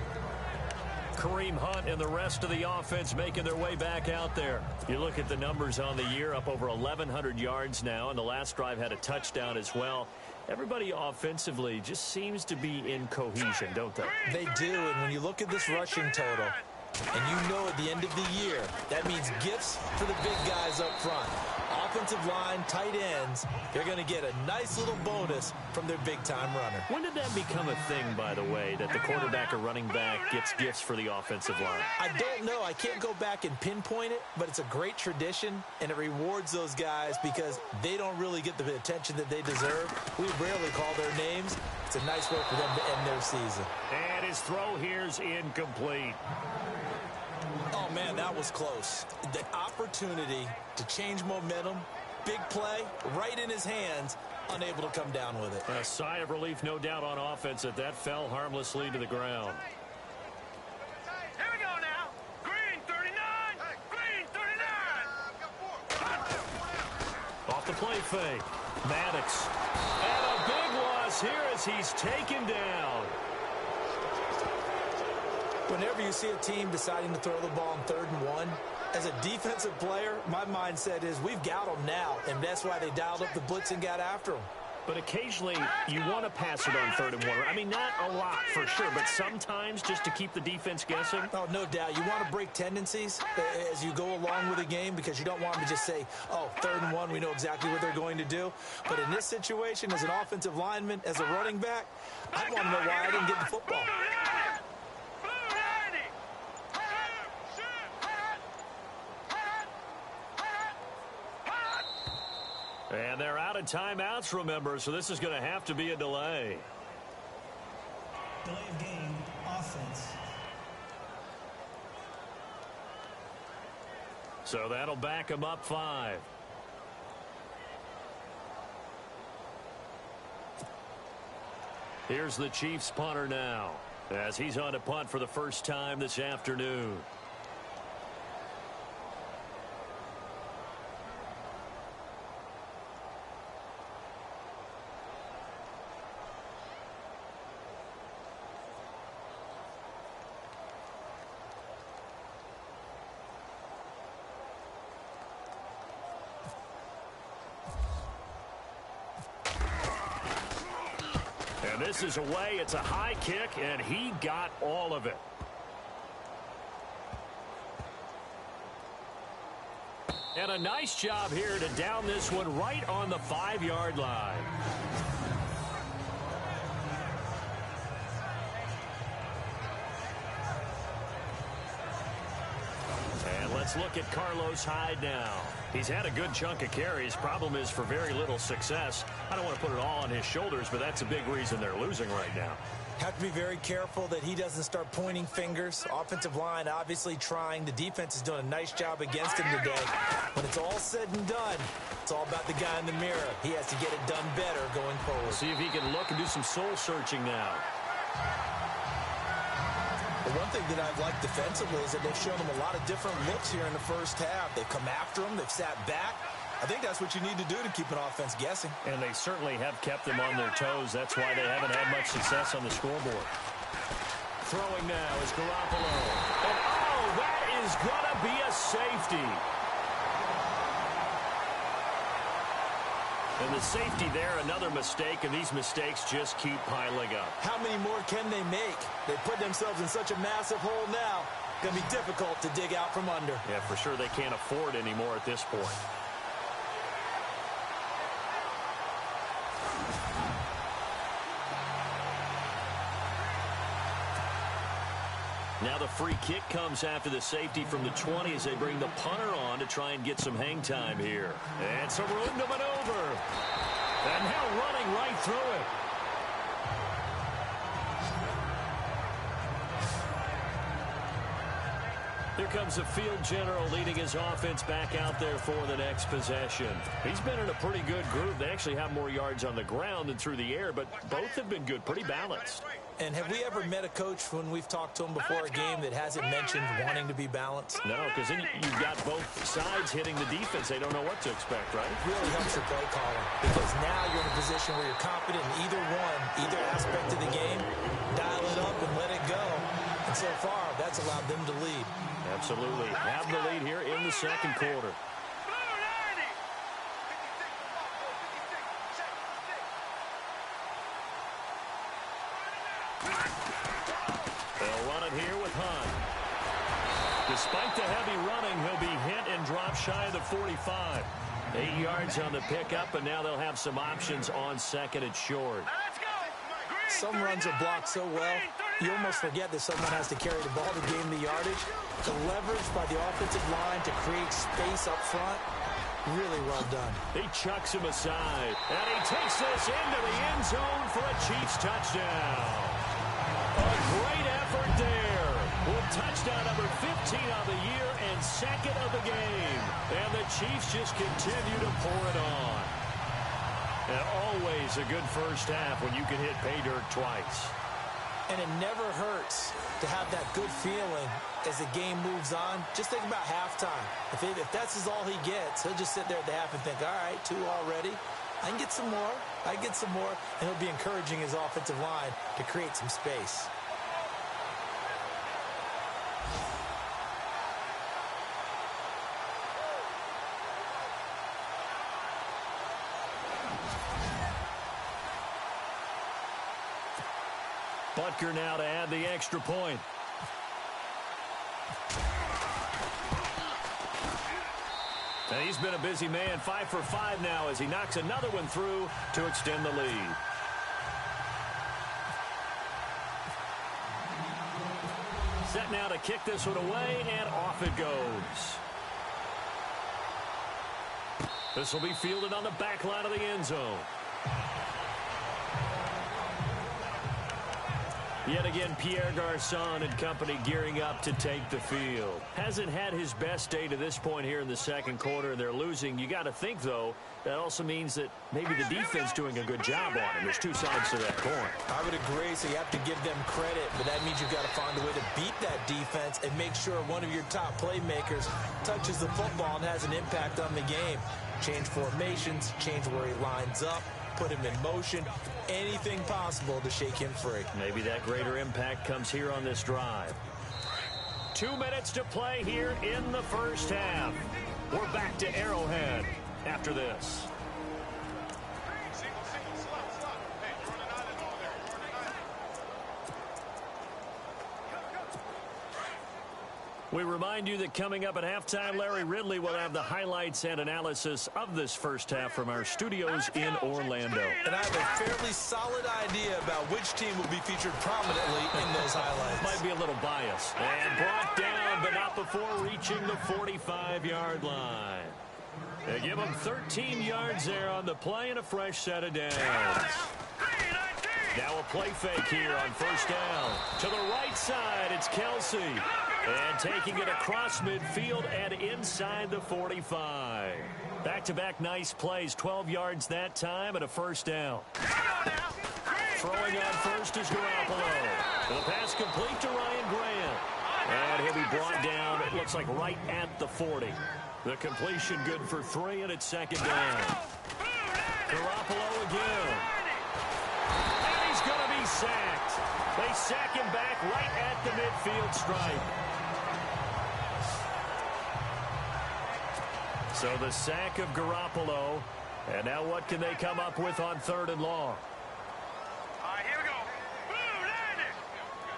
Kareem Hunt and the rest of the offense making their way back out there. You look at the numbers on the year, up over 1,100 yards now, and the last drive had a touchdown as well. Everybody offensively just seems to be in cohesion, don't they? They do, and when you look at this rushing total, And you know at the end of the year, that means gifts for the big guys up front. Offensive line, tight ends, they're going to get a nice little bonus from their big-time runner. When did that become a thing, by the way, that the quarterback or running back gets gifts for the offensive line? I don't know. I can't go back and pinpoint it, but it's a great tradition, and it rewards those guys because they don't really get the attention that they deserve. We rarely call their names. It's a nice way for them to end their season. And his throw here's incomplete. Oh, man, that was close. The opportunity to change momentum, big play, right in his hands, unable to come down with it. A sigh of relief, no doubt, on offense that fell harmlessly to the ground. Here we go now. Green 39. Green 39. Off the play fake. Maddox. And a big loss here as he's taken down. Whenever you see a team deciding to throw the ball on 3rd and 1, as a defensive player, my mindset is we've got them now, and that's why they dialed up the blitz and got after them. But occasionally, you want to pass it on 3rd and 1. I mean, not a lot for sure, but sometimes just to keep the defense guessing. Oh, no doubt. You want to break tendencies as you go along with a game because you don't want them to just say, oh, 3rd and 1, we know exactly what they're going to do. But in this situation, as an offensive lineman, as a running back, I want to know why I didn't get the football. And they're out of timeouts, remember, so this is going to have to be a delay. Delay of game, offense. So that'll back him up 5. Here's the Chiefs punter now, as he's on to punt for the first time this afternoon. And this is away. It's a high kick, and he got all of it. And a nice job here to down this one right on the 5-yard line. And let's look at Carlos Hyde now. He's had a good chunk of carries. Problem is for very little success. I don't want to put it all on his shoulders, but that's a big reason they're losing right now. Have to be very careful that he doesn't start pointing fingers. Offensive line obviously trying. The defense is doing a nice job against him today. When it's all said and done, it's all about the guy in the mirror. He has to get it done better going forward. See if he can look and do some soul searching now. The one thing that I've liked defensively is that they've shown him a lot of different looks here in the first half. They've come after him. They've sat back. I think that's what you need to do to keep an offense guessing. And they certainly have kept them on their toes. That's why they haven't had much success on the scoreboard. Throwing now is Garoppolo. And, oh, that is going to be a safety. And the safety there, another mistake, and these mistakes just keep piling up. How many more can they make? They put themselves in such a massive hole now. Going to be difficult to dig out from under. Yeah, for sure they can't afford anymore at this point. Now the free kick comes after the safety from the 20 as they bring the punter on to try and get some hang time here. And some room to maneuver. And now running right through it. Here comes the field general leading his offense back out there for the next possession. He's been in a pretty good group. They actually have more yards on the ground than through the air, but both have been good, pretty balanced. And have we ever met a coach when we've talked to him before a game that hasn't mentioned wanting to be balanced? No, because then you've got both sides hitting the defense. They don't know what to expect, right? It really helps your play caller because now you're in a position where you're confident in either aspect of the game. Dial it up and let it go. And so far, that's allowed them to lead. Absolutely. Have the lead here in the second quarter. They'll run it here with Hunt. Despite the heavy running, he'll be hit and drop shy of the 45. 8 yards on the pickup, and now they'll have some options on second and short. Some runs are blocked so well, you almost forget that someone has to carry the ball to gain the yardage. The leverage by the offensive line to create space up front, really well done. He chucks him aside, and he takes this into the end zone for a Chiefs touchdown. A great effort there. With touchdown number 15 of the year and second of the game. And the Chiefs just continue to pour it on. And always a good first half when you can hit pay dirt twice. And it never hurts to have that good feeling as the game moves on. Just think about halftime. If that's all he gets, he'll just sit there at the half and think, all right, 2 already. I can get some more. I can get some more. And he'll be encouraging his offensive line to create some space. Butker now to add the extra point. And he's been a busy man, 5 for 5 now as he knocks another one through to extend the lead. Set now to kick this one away, and off it goes. This will be fielded on the back line of the end zone. Yet again, Pierre Garçon and company gearing up to take the field. Hasn't had his best day to this point here in the second quarter, and they're losing. You got to think, though, that also means that maybe the defense doing a good job on him. There's 2 sides to that coin. I would agree, so you have to give them credit, but that means you've got to find a way to beat that defense and make sure one of your top playmakers touches the football and has an impact on the game. Change formations, change where he lines up, put him in motion, anything possible to shake him free. Maybe that greater impact comes here on this drive. 2 minutes to play here in the first half. We're back to Arrowhead after this. We remind you that coming up at halftime, Larry Ridley will have the highlights and analysis of this first half from our studios in Orlando. And I have a fairly solid idea about which team will be featured prominently in those highlights. Might be a little biased. And brought down, but not before reaching the 45-yard line. They give him 13 yards there on the play and a fresh set of downs. Now a play fake here on first down. To the right side, it's Kelsey. And taking it across midfield and inside the 45. Back-to-back nice plays, 12 yards that time and a first down. Throwing on first is Garoppolo. The pass complete to Ryan Grant. And he'll be brought down, it looks like right at the 40. The completion good for 3, and it's second down. Garoppolo again. And he's going to be sacked. They sack him back right at the midfield stripe. So the sack of Garoppolo. And now what can they come up with on 3rd and long? All right, here we go.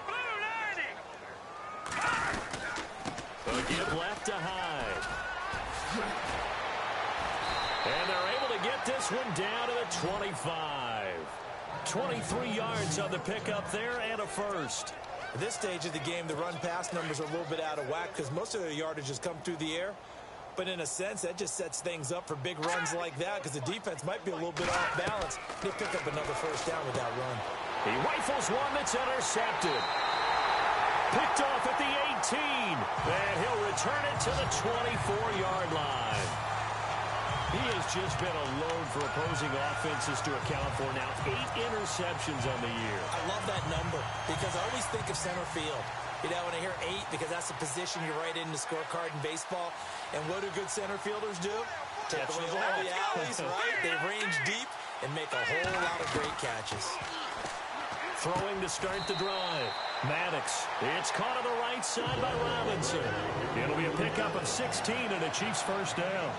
Blue landing. A give left to Hyde. And they're able to get this one down to the 25. 23 yards on the pickup there and a first. At this stage of the game, the run-pass numbers are a little bit out of whack because most of their yardage has come through the air. But in a sense, that just sets things up for big runs like that because the defense might be a little bit off balance. They pick up another first down with that run. He rifles one that's intercepted. Picked off at the 18. And he'll return it to the 24-yard line. He has just been a load for opposing offenses to account for now. 8 interceptions on the year. I love that number because I always think of center field. You know, when I hear 8, because that's the position you write in the scorecard in baseball. And what do good center fielders do? Take away all the alleys, right? They range deep and make a whole lot of great catches. Throwing to start the drive. Maddox. It's caught on the right side by Robinson. It'll be a pickup of 16 and a Chiefs first down.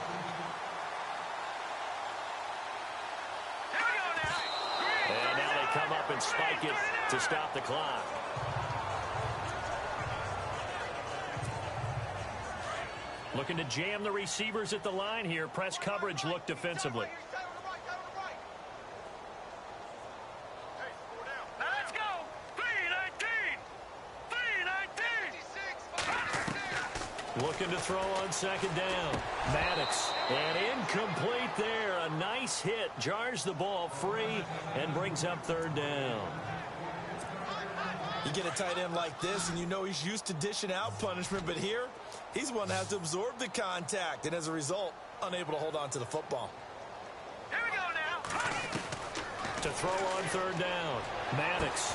And now they come up and spike it to stop the clock. Looking to jam the receivers at the line here. Press coverage look defensively. Now let's go. 3-19. 3-19. Looking to throw on second down. Maddox. And incomplete there. A nice hit. Jars the ball free and brings up third down. You get a tight end like this, and you know he's used to dishing out punishment, but here, he's one that has to absorb the contact, and as a result, unable to hold on to the football. Here we go now. To throw on third down. Maddox.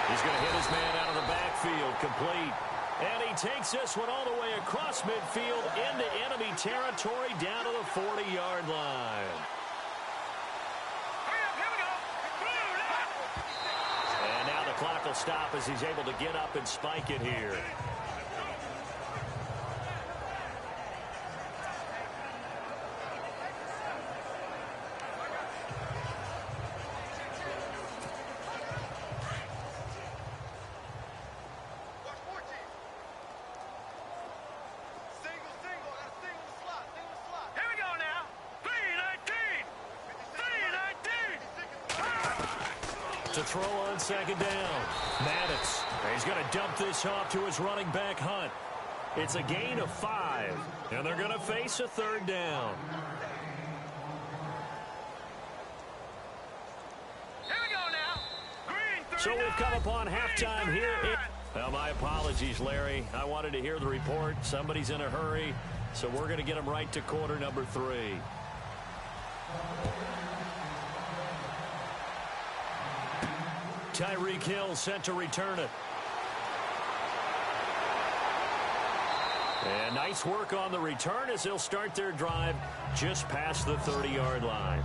He's going to hit his man out of the backfield. Complete. And he takes this one all the way across midfield into enemy territory down to the 40-yard line. Here we go. And now the clock will stop as he's able to get up and spike it here. Here we go now. 3-19. 3-19. To throw on second down. Maddox. He's going to dump this off to his running back, Hunt. It's a gain of 5, and they're going to face a third down. Here we go now. Green 39. So we've come upon halftime here. Well, my apologies, Larry. I wanted to hear the report. Somebody's in a hurry, so we're going to get him right to quarter number 3. Tyreek Hill set to return it. And nice work on the return as they'll start their drive just past the 30-yard line.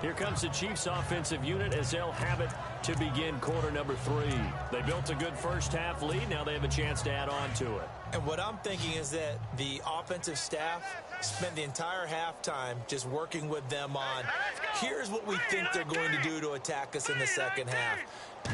Here comes the Chiefs offensive unit as they'll have it to begin quarter number 3. They built a good first half lead. Now they have a chance to add on to it. And what I'm thinking is that the offensive staff spent the entire halftime just working with them on, here's what we think they're going to do to attack us in the second half.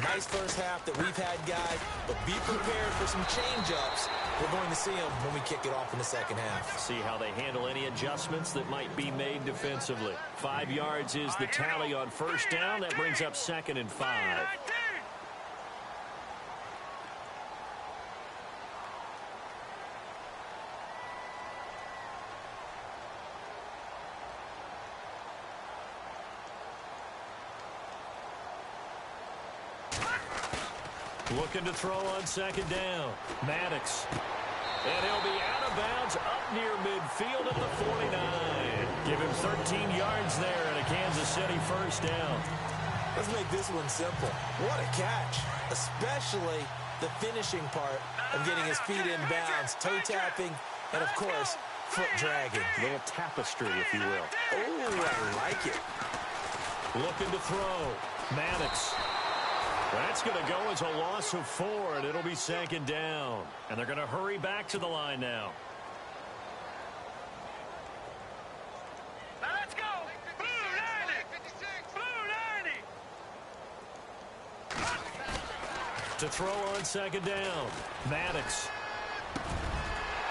Nice first half that we've had, guys, but be prepared for some change-ups. We're going to see them when we kick it off in the second half. See how they handle any adjustments that might be made defensively. 5 yards is the tally on first down. That brings up 2nd and 5. Looking to throw on second down. Maddox. And he'll be out of bounds up near midfield at the 49. Give him 13 yards there and a Kansas City first down. Let's make this one simple. What a catch, especially the finishing part of getting his feet in bounds, toe tapping, and, of course, foot dragging. A little tapestry, if you will. Oh, I like it. Looking to throw. Maddox. That's going to go as a loss of 4, and it'll be 2nd down. And they're going to hurry back to the line now. Now let's go. Blue 90. To throw on second down. Maddox.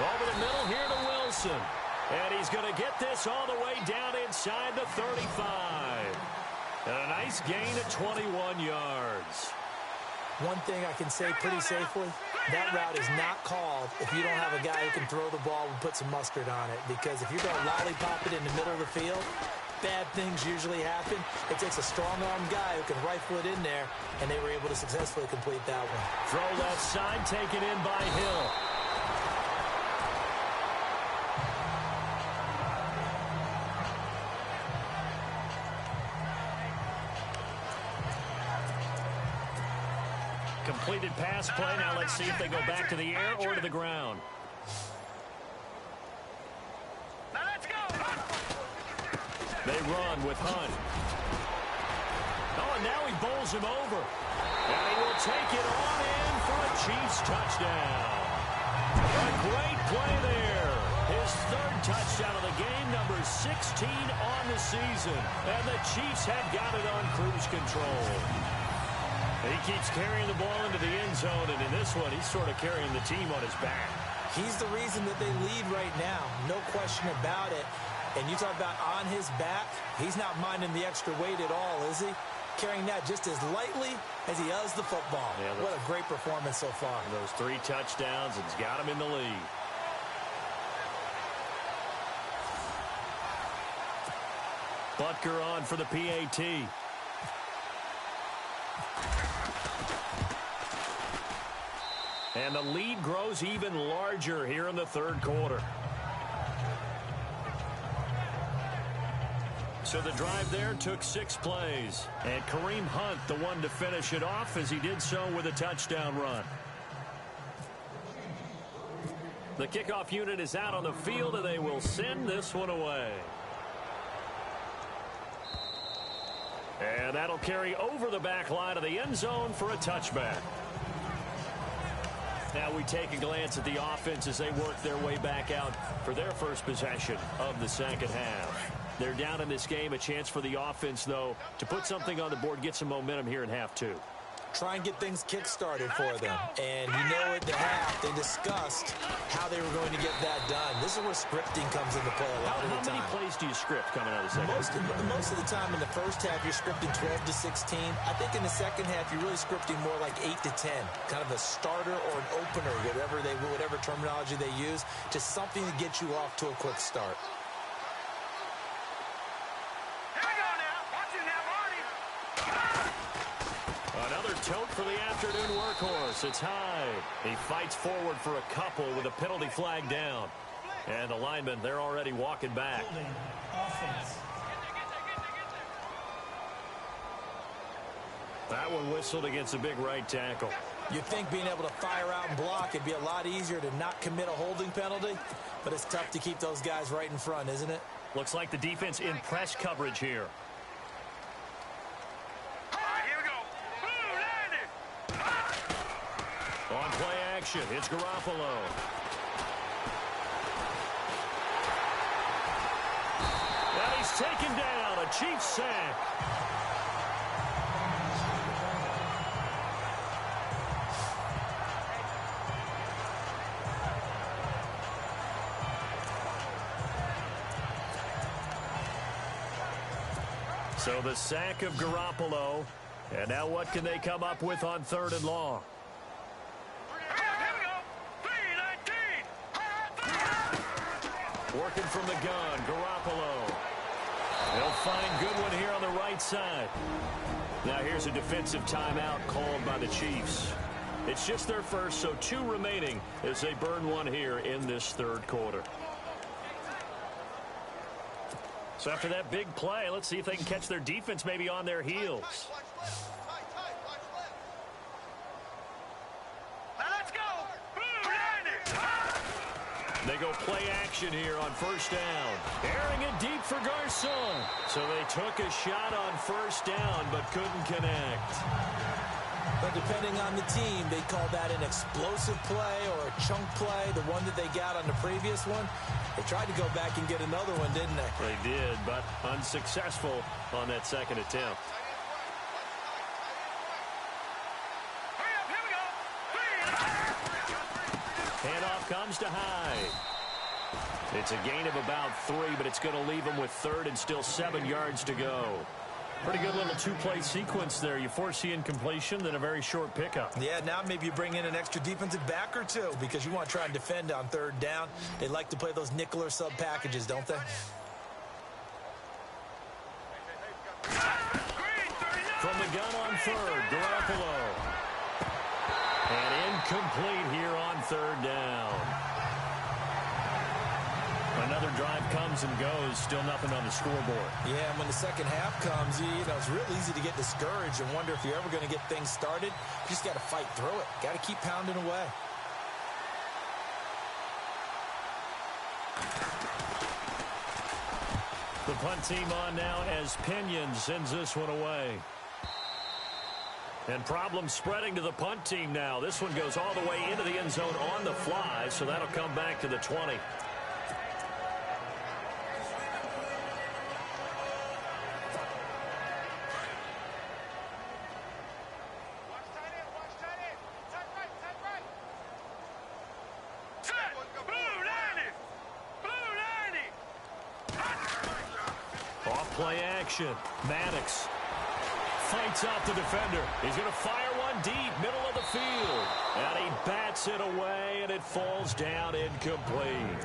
Over the middle here to Wilson. And he's going to get this all the way down inside the 35. And a nice gain of 21 yards. One thing I can say pretty safely, that route is not called if you don't have a guy who can throw the ball and put some mustard on it. Because if you're going to lollipop it in the middle of the field, bad things usually happen. It takes a strong-armed guy who can rifle it in there, and they were able to successfully complete that one. Throw left side, taken in by Hill. Completed pass play. Now let's see if they go back to the air or to the ground. Now let's go. They run with Hunt. Oh, and now he bowls him over. And he will take it on in for a Chiefs touchdown. A great play there. His 3rd touchdown of the game, number 16 on the season. And the Chiefs have got it on cruise control. He keeps carrying the ball into the end zone, and in this one, he's sort of carrying the team on his back. He's the reason that they lead right now. No question about it. And you talk about on his back, he's not minding the extra weight at all, is he? Carrying that just as lightly as he does the football. Yeah, what a great performance so far. Those 3 touchdowns, it's got him in the lead. Butker on for the PAT. And the lead grows even larger here in the third quarter. So the drive there took 6 plays. And Kareem Hunt, the one to finish it off, as he did so with a touchdown run. The kickoff unit is out on the field, and they will send this one away. And that'll carry over the back line of the end zone for a touchback. Now we take a glance at the offense as they work their way back out for their first possession of the second half. They're down in this game. A chance for the offense, though, to put something on the board, get some momentum here in half 2. Try and get things kick-started for them. And you know at the half, they discussed how they were going to get that done. This is where scripting comes into play a lot of the time. How many plays do you script coming out of the second half? Most of the time in the first half, you're scripting 12 to 16. I think in the second half, you're really scripting more like 8 to 10. Kind of a starter or an opener, whatever terminology they use, just something to get you off to a quick start. Another tote for the afternoon workhorse. It's Hyde. He fights forward for a couple with a penalty flag down. And the linemen, they're already walking back. That one whistled against a big right tackle. You'd think being able to fire out and block, it'd be a lot easier to not commit a holding penalty. But it's tough to keep those guys right in front, isn't it? Looks like the defense in press coverage here. On play action, it's Garoppolo. And he's taken down, a Chiefs sack. So the sack of Garoppolo. And now what can they come up with on 3rd and long? Working from the gun, Garoppolo. They'll find good one here on the right side. Now here's a defensive timeout called by the Chiefs. It's just their first, so 2 remaining as they burn one here in this third quarter. So after that big play, let's see if they can catch their defense maybe on their heels. They go play action here on 1st down. Airing it deep for Garcon. So they took a shot on 1st down but couldn't connect. But depending on the team, they call that an explosive play or a chunk play, the one that they got on the previous one. They tried to go back and get another one, didn't they? They did, but unsuccessful on that second attempt. Handoff comes to Hyde. It's a gain of about 3, but it's going to leave him with 3rd and still 7 yards to go. Pretty good little 2-play sequence there. You force the incompletion, then a very short pickup. Yeah, now maybe you bring in an extra defensive back or 2 because you want to try and defend on 3rd down. They like to play those nickel or sub packages, don't they? From the gun on 3rd, Garoppolo. And incomplete here on 3rd down. Another drive comes and goes, still nothing on the scoreboard. Yeah, and when the second half comes, you know, it's real easy to get discouraged and wonder if you're ever going to get things started. You just got to fight through it. Got to keep pounding away. The punt team on now as Pinion sends this one away. And problems spreading to the punt team now. This one goes all the way into the end zone on the fly, so that'll come back to the 20. Play action. Maddox fights off the defender. He's going to fire one deep, middle of the field. And he bats it away, and it falls down incomplete.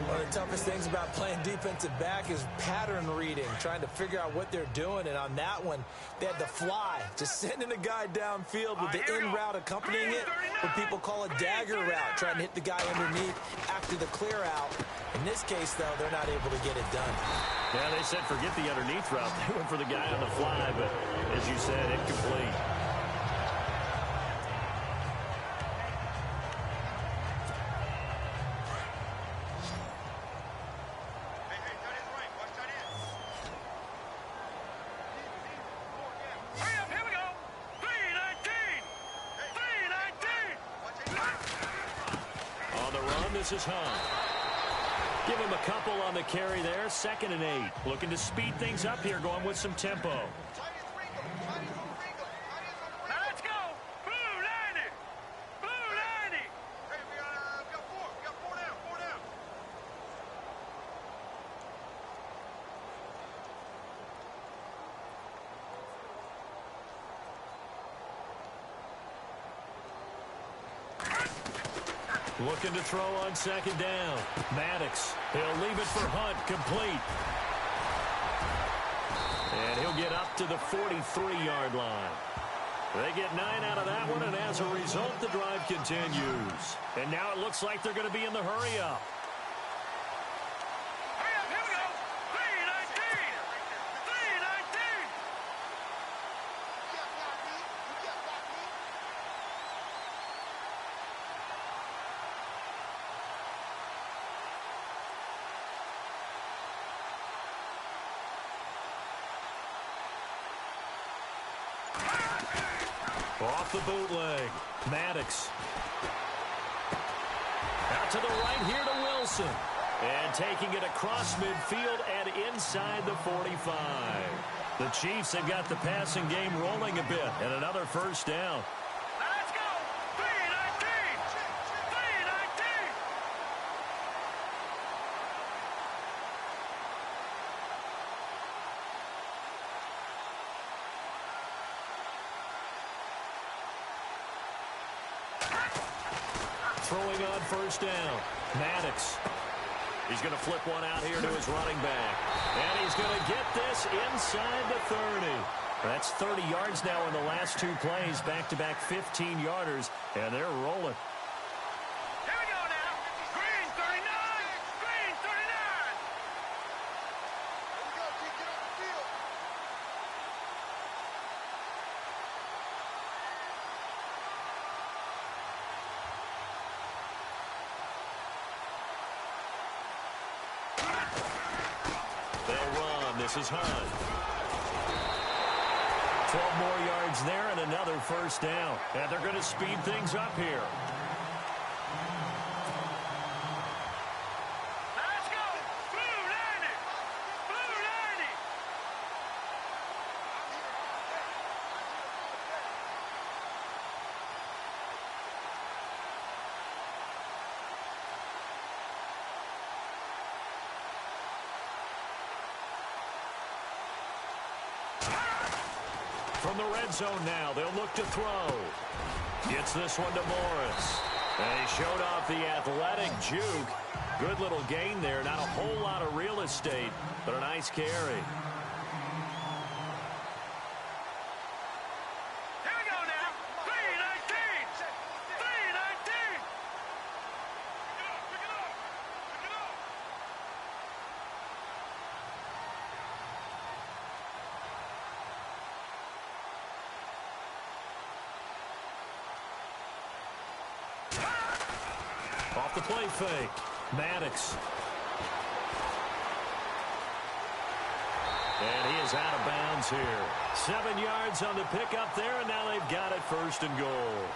One of the toughest things about playing defensive back is pattern reading, trying to figure out what they're doing. And on that one, they had to fly, just sending a guy downfield with the in route accompanying it, what people call a dagger route, trying to hit the guy underneath after the clear out. In this case, though, they're not able to get it done. Yeah, they said forget the underneath route. They went for the guy on the fly, but as you said, incomplete. This is Hunt. Give him a couple on the carry there. 2nd and 8. Looking to speed things up here, going with some tempo. Now let's go. Blue 90. Blue 90. Hey, we got four. We got four down. Four down. Looking to throw on 2nd down. Maddox. He'll leave it for Hunt. Complete. And he'll get up to the 43-yard line. They get 9 out of that one, and as a result, the drive continues. And now it looks like they're going to be in the hurry-up. Here we go. 319. 319. Off the bootleg. Maddox. Out to the right here to Wilson. And taking it across midfield and inside the 45. The Chiefs have got the passing game rolling a bit. And another first down. Now let's go. 319. 319. Throwing on first down. Maddox. He's going to flip one out here to his running back. And he's going to get this inside the 30. That's 30 yards now in the last 2 plays. Back-to-back 15-yarders. And they're rolling. Here we go now. Green 39. Green 39. Here we go, G. Get on the field. They'll run. This is Hunt. 12 more yards there and another first down. And they're going to speed things up here. Now let's go. Blue 90. Blue 90. From the red zone now, they'll look to throw. Gets this one to Morris. And he showed off the athletic juke. Good little gain there. Not a whole lot of real estate, but a nice carry. Here we go now. 319. 319. Pick it up. Pick it up. Off the play fake. Maddox. And he is out of bounds here. 7 yards on the pickup there, and now they've got it 1st and goal.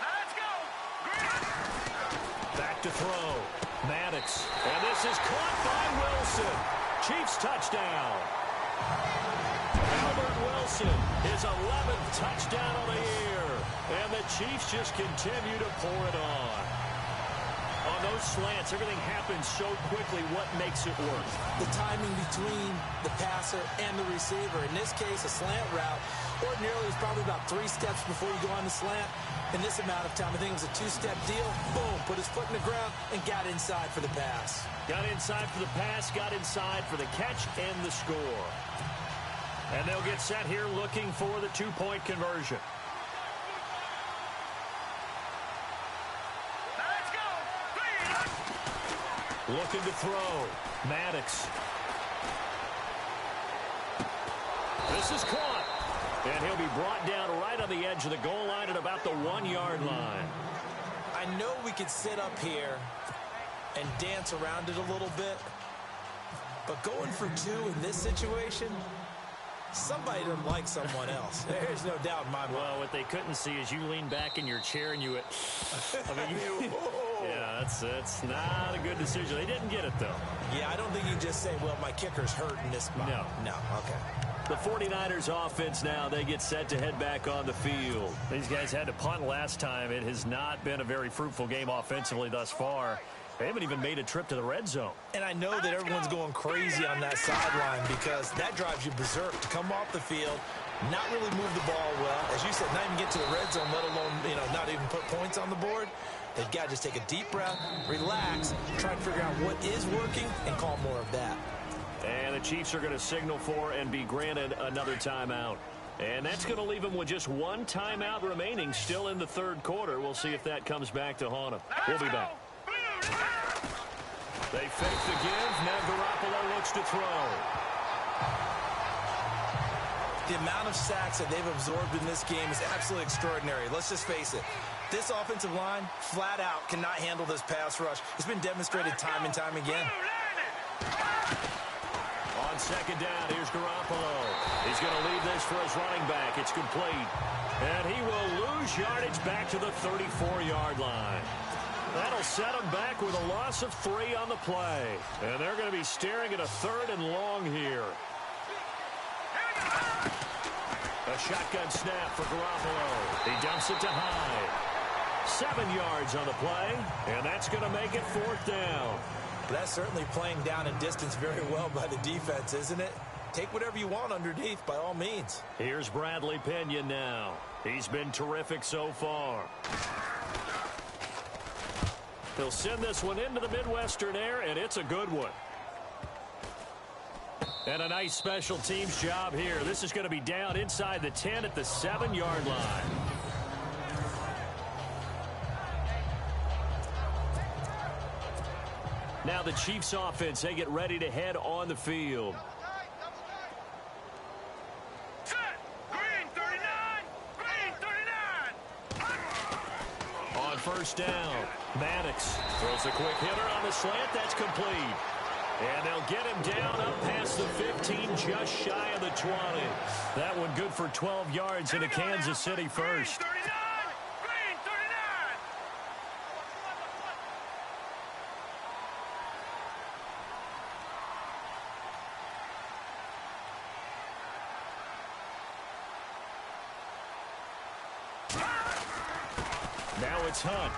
Now let's go. Green. Back to throw. Maddox. And this is caught by Wilson. Chiefs touchdown. Albert Wilson, his 11th touchdown of the year. And the Chiefs just continue to pour it on. On those slants, everything happens so quickly. What makes it work? The timing between the passer and the receiver. In this case, a slant route. Ordinarily, it's probably about 3 steps before you go on the slant. In this amount of time, I think it was a 2-step deal. Boom, put his foot in the ground and got inside for the pass. Got inside for the pass, got inside for the catch and the score. And they'll get set here looking for the 2-point conversion. Looking to throw. Maddox. This is caught. And he'll be brought down right on the edge of the goal line at about the 1-yard line. I know we could sit up here and dance around it a little bit, but going for 2 in this situation, somebody doesn't like someone else. There's no doubt in my mind. Well, what they couldn't see is you lean back in your chair and you went, yeah, that's not a good decision. They didn't get it, though. Yeah, I don't think you can just say, well, my kicker's hurt in this spot. No, okay. The 49ers offense now, they get set to head back on the field. These guys had to punt last time. It has not been a very fruitful game offensively thus far. They haven't even made a trip to the red zone. And I know that everyone's going crazy on that sideline because that drives you berserk to come off the field, not really move the ball well. As you said, not even get to the red zone, let alone, not even put points on the board. They've got to just take a deep breath, relax, try and figure out what is working, and call more of that. And the Chiefs are going to signal for and be granted another timeout. And that's going to leave them with just 1 timeout remaining still in the 3rd quarter. We'll see if that comes back to haunt them. We'll be back. They fake the give. Now Garoppolo looks to throw. The amount of sacks that they've absorbed in this game is absolutely extraordinary. Let's just face it. This offensive line, flat out, cannot handle this pass rush. It's been demonstrated time and time again. On 2nd down, here's Garoppolo. He's going to leave this for his running back. It's complete. And he will lose yardage back to the 34-yard line. That'll set them back with a loss of 3 on the play. And they're going to be staring at a 3rd and long here. A shotgun snap for Garoppolo. He dumps it to Hyde. 7 yards on the play, and that's going to make it 4th down. That's certainly playing down and distance very well by the defense, isn't it? Take whatever you want underneath, by all means. Here's Bradley Pinion now. He's been terrific so far. He'll send this one into the Midwestern air, and it's a good one. And a nice special teams job here. This is going to be down inside the 10 at the 7-yard line. Now the Chiefs offense, they get ready to head on the field. Green 39! Green 39! On 1st down, Maddox throws a quick hitter on the slant. That's complete. And they'll get him down up past the 15, just shy of the 20. That one good for 12 yards into Kansas City first. Green 39! Green 39! Now it's Hunt.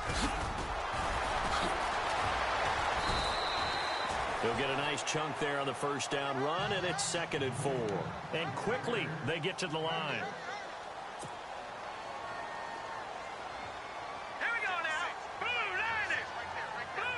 He'll get a nice chunk there on the 1st down run, and it's 2nd and 4. And quickly, they get to the line. Here we go now. Blue 90! Blue 90!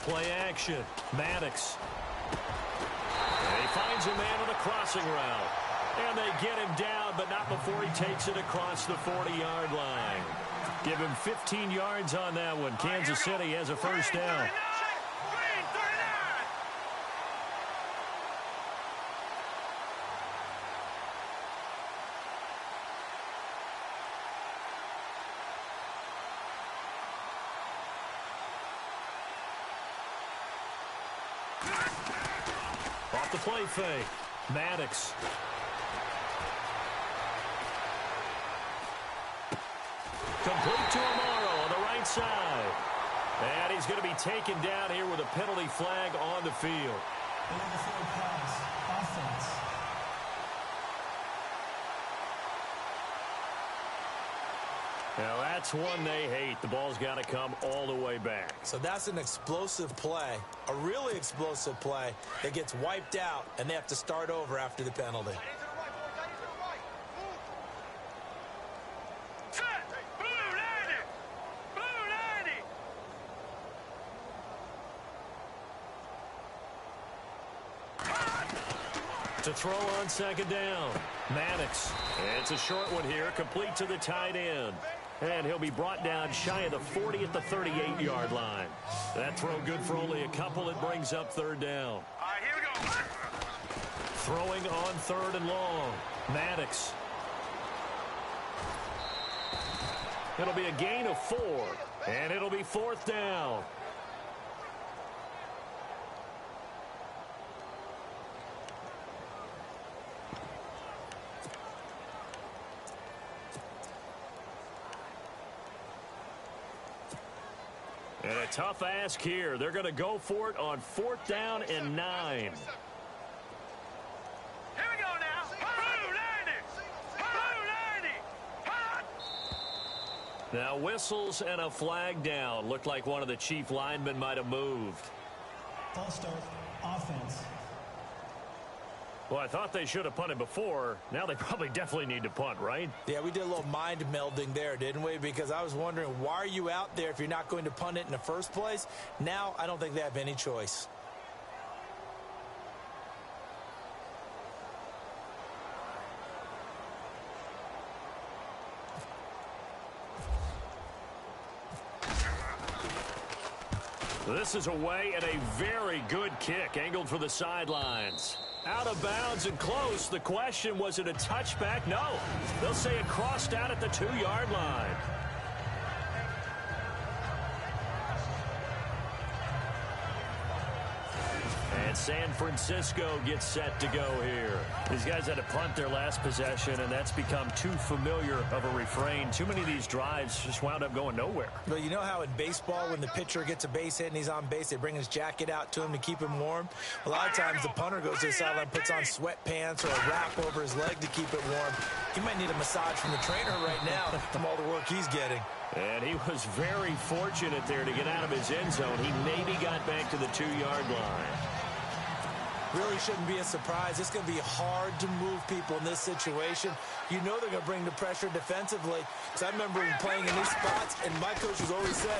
Play action. Maddox. And he finds a man on the crossing route. And they get him down, but not before he takes it across the 40-yard line. Give him 15 yards on that one. Kansas City has a 1st down. Green 39! Off the play fake. Maddox. Complete to Amaro on the right side. And he's going to be taken down here with a penalty flag on the field. Pass. Offense. Now that's one they hate. The ball's got to come all the way back. So that's an explosive play, a really explosive play that gets wiped out, and they have to start over after the penalty. To throw on second down. Maddox. It's a short one here, complete to the tight end. And he'll be brought down shy of the 40 at the 38-yard line. That throw good for only a couple. It brings up third down. All right, here we go. Throwing on third and long. Maddox. It'll be a gain of 4. And it'll be fourth down. And a tough ask here. They're going to go for it on fourth down and 9. Here we go now. Now whistles and a flag down. Looked like one of the chief linemen might have moved. False start. Offense. Well, I thought they should have punted before. Now they probably definitely need to punt, right? Yeah, we did a little mind melding there, didn't we? Because I was wondering, why are you out there if you're not going to punt it in the first place? Now, I don't think they have any choice. This is away and a very good kick angled for the sidelines. Out of bounds and close. The question, was it a touchback? No. They'll say it crossed out at the 2-yard line. And San Francisco gets set to go here. These guys had to punt their last possession, and that's become too familiar of a refrain. Too many of these drives just wound up going nowhere. But you know how in baseball, when the pitcher gets a base hit and he's on base, they bring his jacket out to him to keep him warm? A lot of times the punter goes to the sideline, puts on sweatpants or a wrap over his leg to keep it warm. He might need a massage from the trainer right now from all the work he's getting. And he was very fortunate there to get out of his end zone. He maybe got back to the 2-yard line. Really shouldn't be a surprise. It's going to be hard to move people in this situation. You know they're going to bring the pressure defensively. Because I remember playing in these spots, and my coaches always say,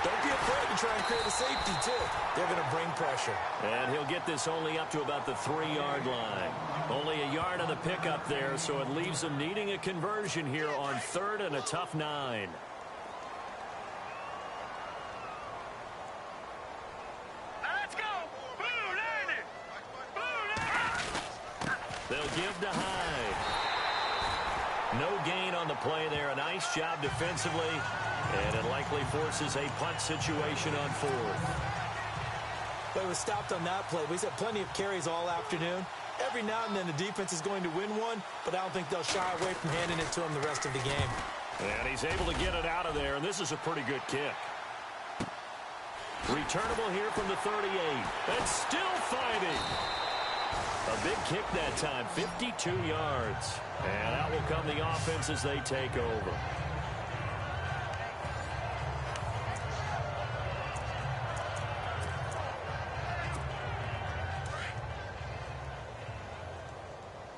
don't be afraid to try and create a safety, too. They're going to bring pressure. And he'll get this only up to about the 3-yard line. Only a yard on the pickup there, so it leaves them needing a conversion here on third and a tough 9. They'll give to Hyde. No gain on the play there. A nice job defensively. And it likely forces a punt situation on fourth. But it was stopped on that play. We've had plenty of carries all afternoon. Every now and then the defense is going to win one, but I don't think they'll shy away from handing it to him the rest of the game. And he's able to get it out of there, and this is a pretty good kick. Returnable here from the 38. And still fighting. A big kick that time, 52 yards. And out will come the offense as they take over.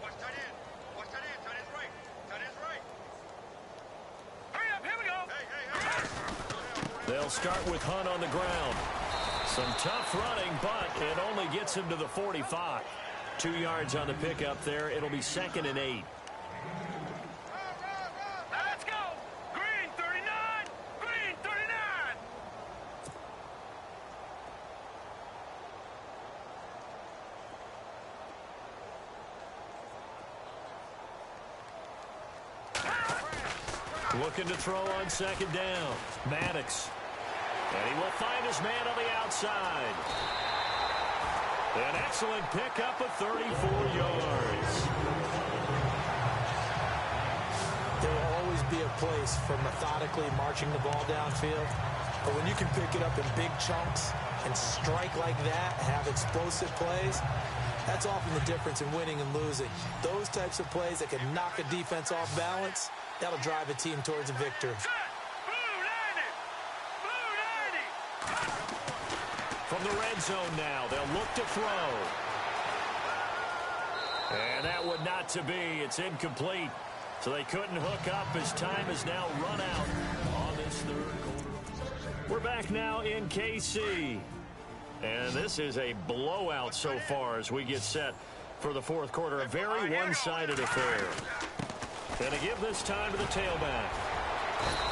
Watch tight end. Watch tight end. Tight end's right. Tight end's right. Hurry up. Here we go. Hey. They'll start with Hunt on the ground. Some tough running, but it only gets him to the 45. 2 yards on the pickup there. It'll be 2nd and 8. Let's go. Green 39. Green 39. Looking to throw on 2nd down. Maddox. And he will find his man on the outside. An excellent pickup of 34 yards. There will always be a place for methodically marching the ball downfield. But when you can pick it up in big chunks and strike like that, have explosive plays, that's often the difference in winning and losing. Those types of plays that can knock a defense off balance, that'll drive a team towards a victory. From the red zone now, they'll look to throw. And that would not to be. It's incomplete. So they couldn't hook up as time has now run out on this third quarter. We're back now in KC. And this is a blowout so far as we get set for the fourth quarter. A very one-sided affair. And a give this time to the tailback.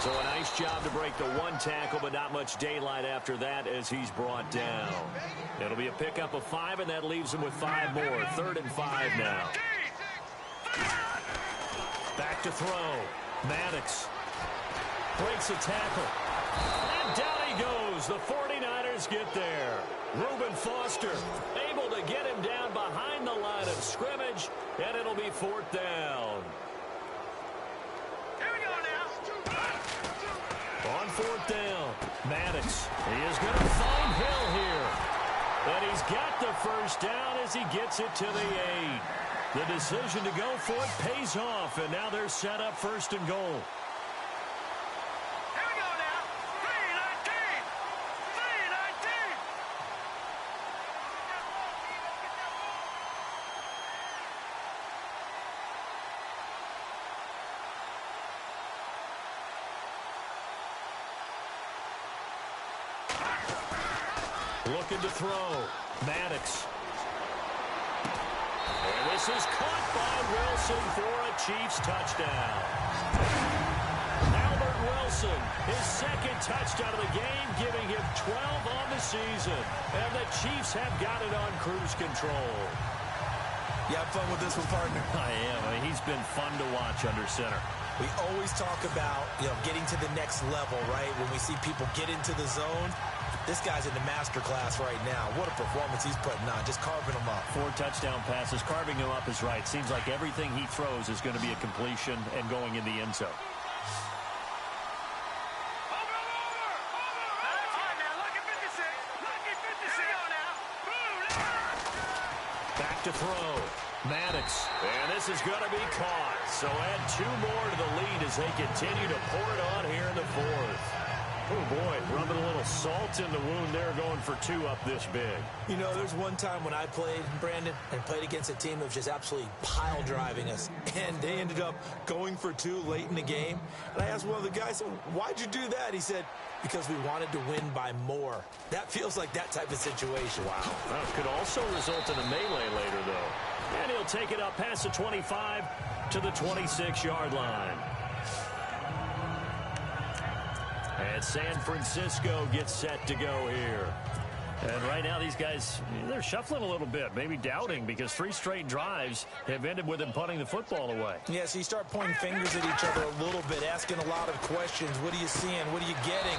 So a nice job to break the one tackle, but not much daylight after that as he's brought down. It'll be a pickup of 5, and that leaves him with 5 more. 3rd and 5 now. Back to throw. Maddox breaks a tackle. And down he goes. The 49ers get there. Reuben Foster able to get him down behind the line of scrimmage, and it'll be 4th down. Here we go now. On 4th down, Maddox. He is going to find Hill here. And he's got the first down as he gets it to the 8. The decision to go for it pays off, and now they're set up 1st and goal. Here we go now. 3-19. 3-19. Looking to throw. Maddox. And this is caught by Wilson for a Chiefs touchdown. Albert Wilson, his 2nd touchdown of the game, giving him 12 on the season. And the Chiefs have got it on cruise control. You have fun with this one, partner? I am. I mean, he's been fun to watch under center. We always talk about, getting to the next level, right? When we see people get into the zone, this guy's in the master class right now. What a performance he's putting on, just carving them up. 4 touchdown passes, carving him up is right. Seems like everything he throws is going to be a completion and going in the end zone. Back to throw. Maddox. And this is going to be caught. So add 2 more to the lead as they continue to pour it on here in the 4th. Oh, boy, rubbing a little salt in the wound there, going for 2 up this big. There's one time when I played, Brandon, and played against a team that was just absolutely pile driving us, and they ended up going for 2 late in the game. And I asked one of the guys, why'd you do that? He said, because we wanted to win by more. That feels like that type of situation. Wow. Well, it could also result in a melee later, though. And he'll take it up past the 25 to the 26-yard line. And San Francisco gets set to go here. And right now these guys, they're shuffling a little bit, maybe doubting, because 3 straight drives have ended with them punting the football away. Yeah, so you start pointing fingers at each other a little bit, asking a lot of questions. What are you seeing? What are you getting?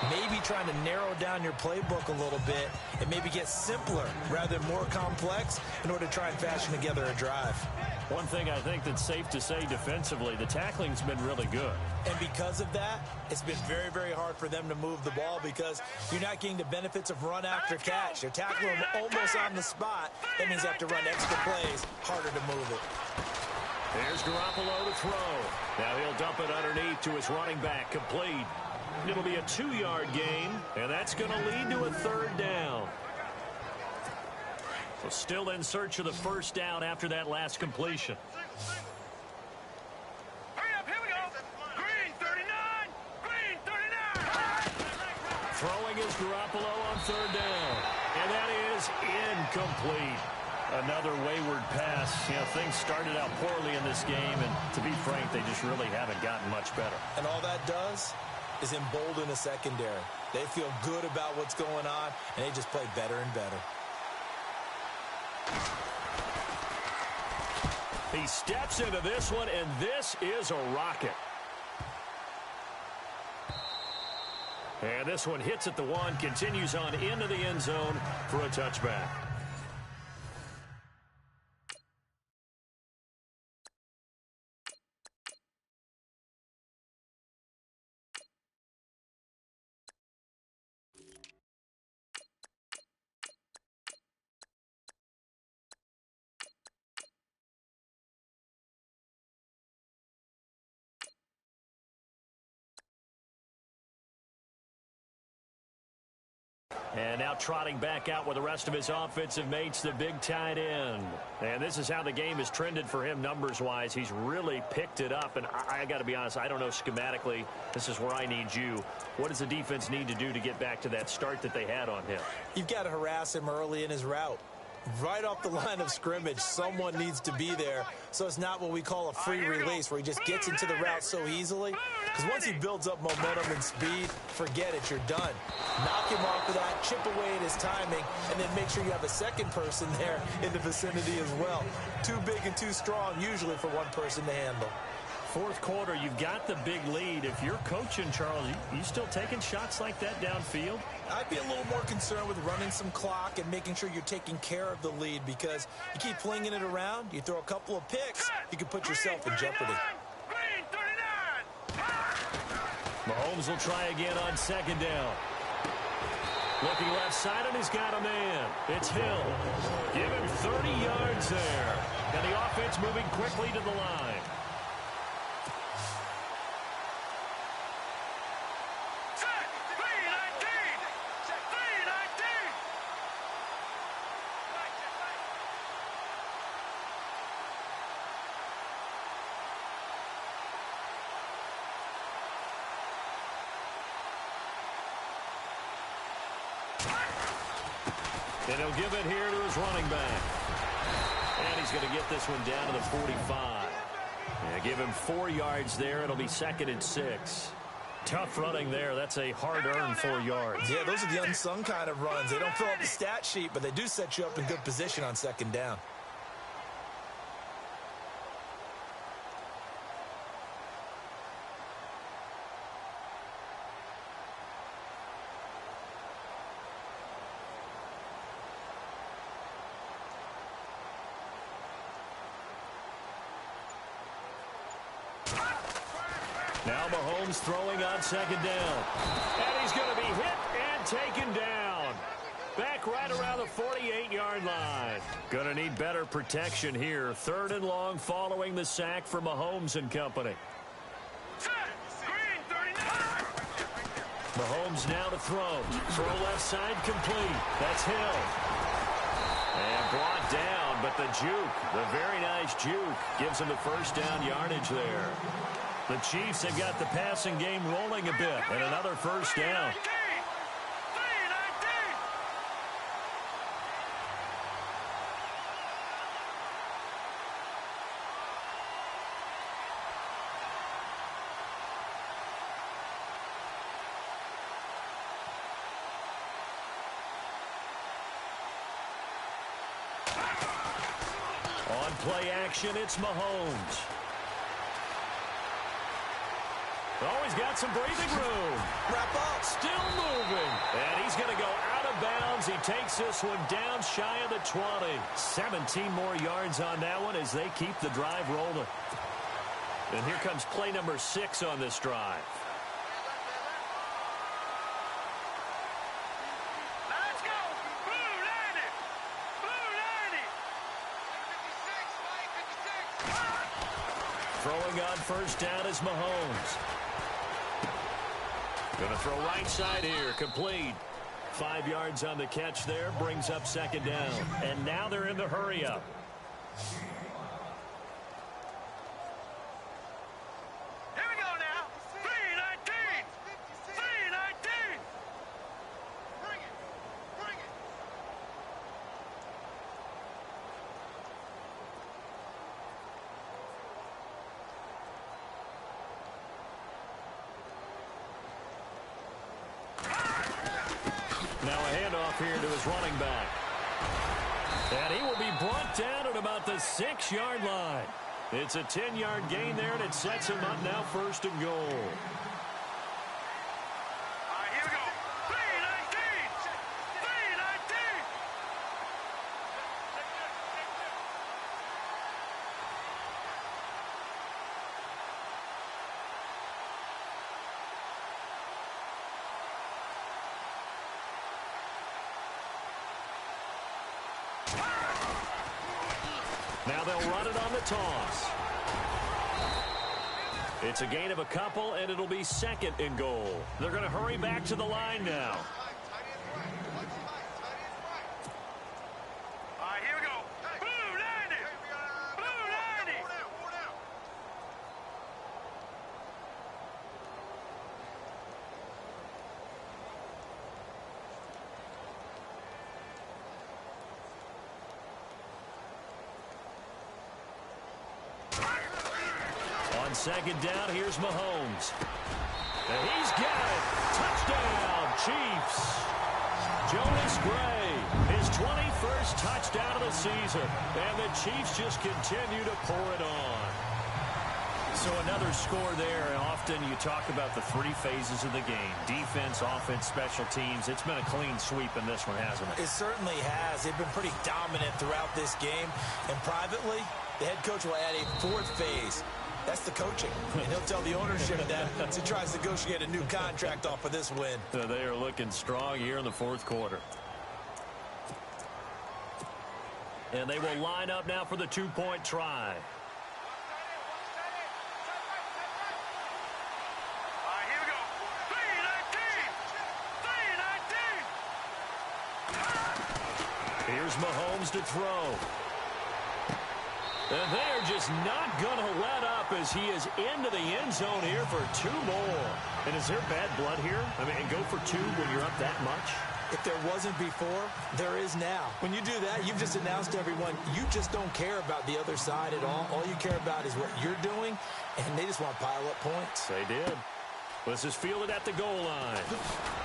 Maybe trying to narrow down your playbook a little bit and maybe get simpler rather than more complex in order to try and fashion together a drive. One thing I think that's safe to say defensively, the tackling's been really good. And because of that, it's been very, very hard for them to move the ball because you're not getting the benefits of run after catch. They're tackling them almost on the spot. That means they have to run extra plays, harder to move it. There's Garoppolo to throw. Now he'll dump it underneath to his running back, complete. It'll be a 2-yard gain, and that's going to lead to a 3rd down. So still in search of the first down after that last completion. Hurry up, here we go. Green 39. Green 39. Throwing is Garoppolo on 3rd down. And that is incomplete. Another wayward pass. Things started out poorly in this game, and to be frank, they just really haven't gotten much better. And all that does is embolden the secondary. They feel good about what's going on, and they just play better and better. He steps into this one, and this is a rocket. And this one hits at the 1, continues on into the end zone for a touchback. And now trotting back out with the rest of his offensive mates, the big tight end. And this is how the game has trended for him numbers-wise. He's really picked it up. And I got to be honest, I don't know schematically. This is where I need you. What does the defense need to do to get back to that start that they had on him? You've got to harass him early in his route. Right off the line of scrimmage, someone needs to be there. So it's not what we call a free release where he just gets into the route so easily. Because once he builds up momentum and speed, forget it, you're done. Knock him off of that, chip away at his timing, and then make sure you have a second person there in the vicinity as well. Too big and too strong usually for one person to handle. Fourth quarter, you've got the big lead. If you're coaching, Charles, you still taking shots like that downfield? I'd be a little more concerned with running some clock and making sure you're taking care of the lead, because you keep flinging it around, you throw a couple of picks, you can put yourself in jeopardy. Mahomes will try again on second down. Looking left side, and he's got a man. It's Hill. Give him 30 yards there. And the offense moving quickly to the line. And he'll give it here to his running back. And he's going to get this one down to the 45. Yeah, give him 4 yards there. It'll be 2nd and 6. Tough running there. That's a hard-earned 4 yards. Yeah, those are the unsung kind of runs. They don't fill up the stat sheet, but they do set you up in good position on second down. Now Mahomes throwing on second down. And he's going to be hit and taken down. Back right around the 48-yard line. Going to need better protection here. 3rd and long following the sack for Mahomes and company. Mahomes now to throw. Throw left side complete. That's Hill. And brought down, but the juke, the very nice juke, gives him the first down yardage there. The Chiefs have got the passing game rolling a bit, and another first down. On play action, it's Mahomes. Oh, he's got some breathing room. Wrap up. Still moving. And he's going to go out of bounds. He takes this one down shy of the 20. 17 more yards on that one as they keep the drive rolling. And here comes play number 6 on this drive. Let's go. Blue 90. Blue 90. 56. Throwing on first down is Mahomes. Going to throw right side here. Complete. 5 yards on the catch there. Brings up second down. And now they're in the hurry up. Here we go now. 319. 319. Bring it. Bring it. Now a handoff here to his running back. And he will be brought down at about the 6-yard line. It's a 10-yard gain there, and it sets him up now 1st and goal. All right, here we go. 319. 319. Now they'll run it on the toss. It's a gain of a couple, and it'll be 2nd and goal. They're going to hurry back to the line now. On second down, here's Mahomes. And he's got it. Touchdown, Chiefs. Jonas Gray, his 21st touchdown of the season. And the Chiefs just continue to pour it on. So another score there. Often you talk about the three phases of the game. Defense, offense, special teams. It's been a clean sweep in this one, hasn't it? It certainly has. They've been pretty dominant throughout this game. And privately, the head coach will add a fourth phase. That's the coaching. And he'll tell the ownership that as he tries to negotiate a new contract off of this win. They are looking strong here in the fourth quarter. And they will line up now for the two-point try. Here's Mahomes to throw. And they're just not going to let up as he is into the end zone here for two more. And is there bad blood here? I mean, and go for two when you're up that much? If there wasn't before, there is now. When you do that, you've just announced to everyone, you just don't care about the other side at all. All you care about is what you're doing, and they just want to pile up points. They did. This is fielded at the goal line.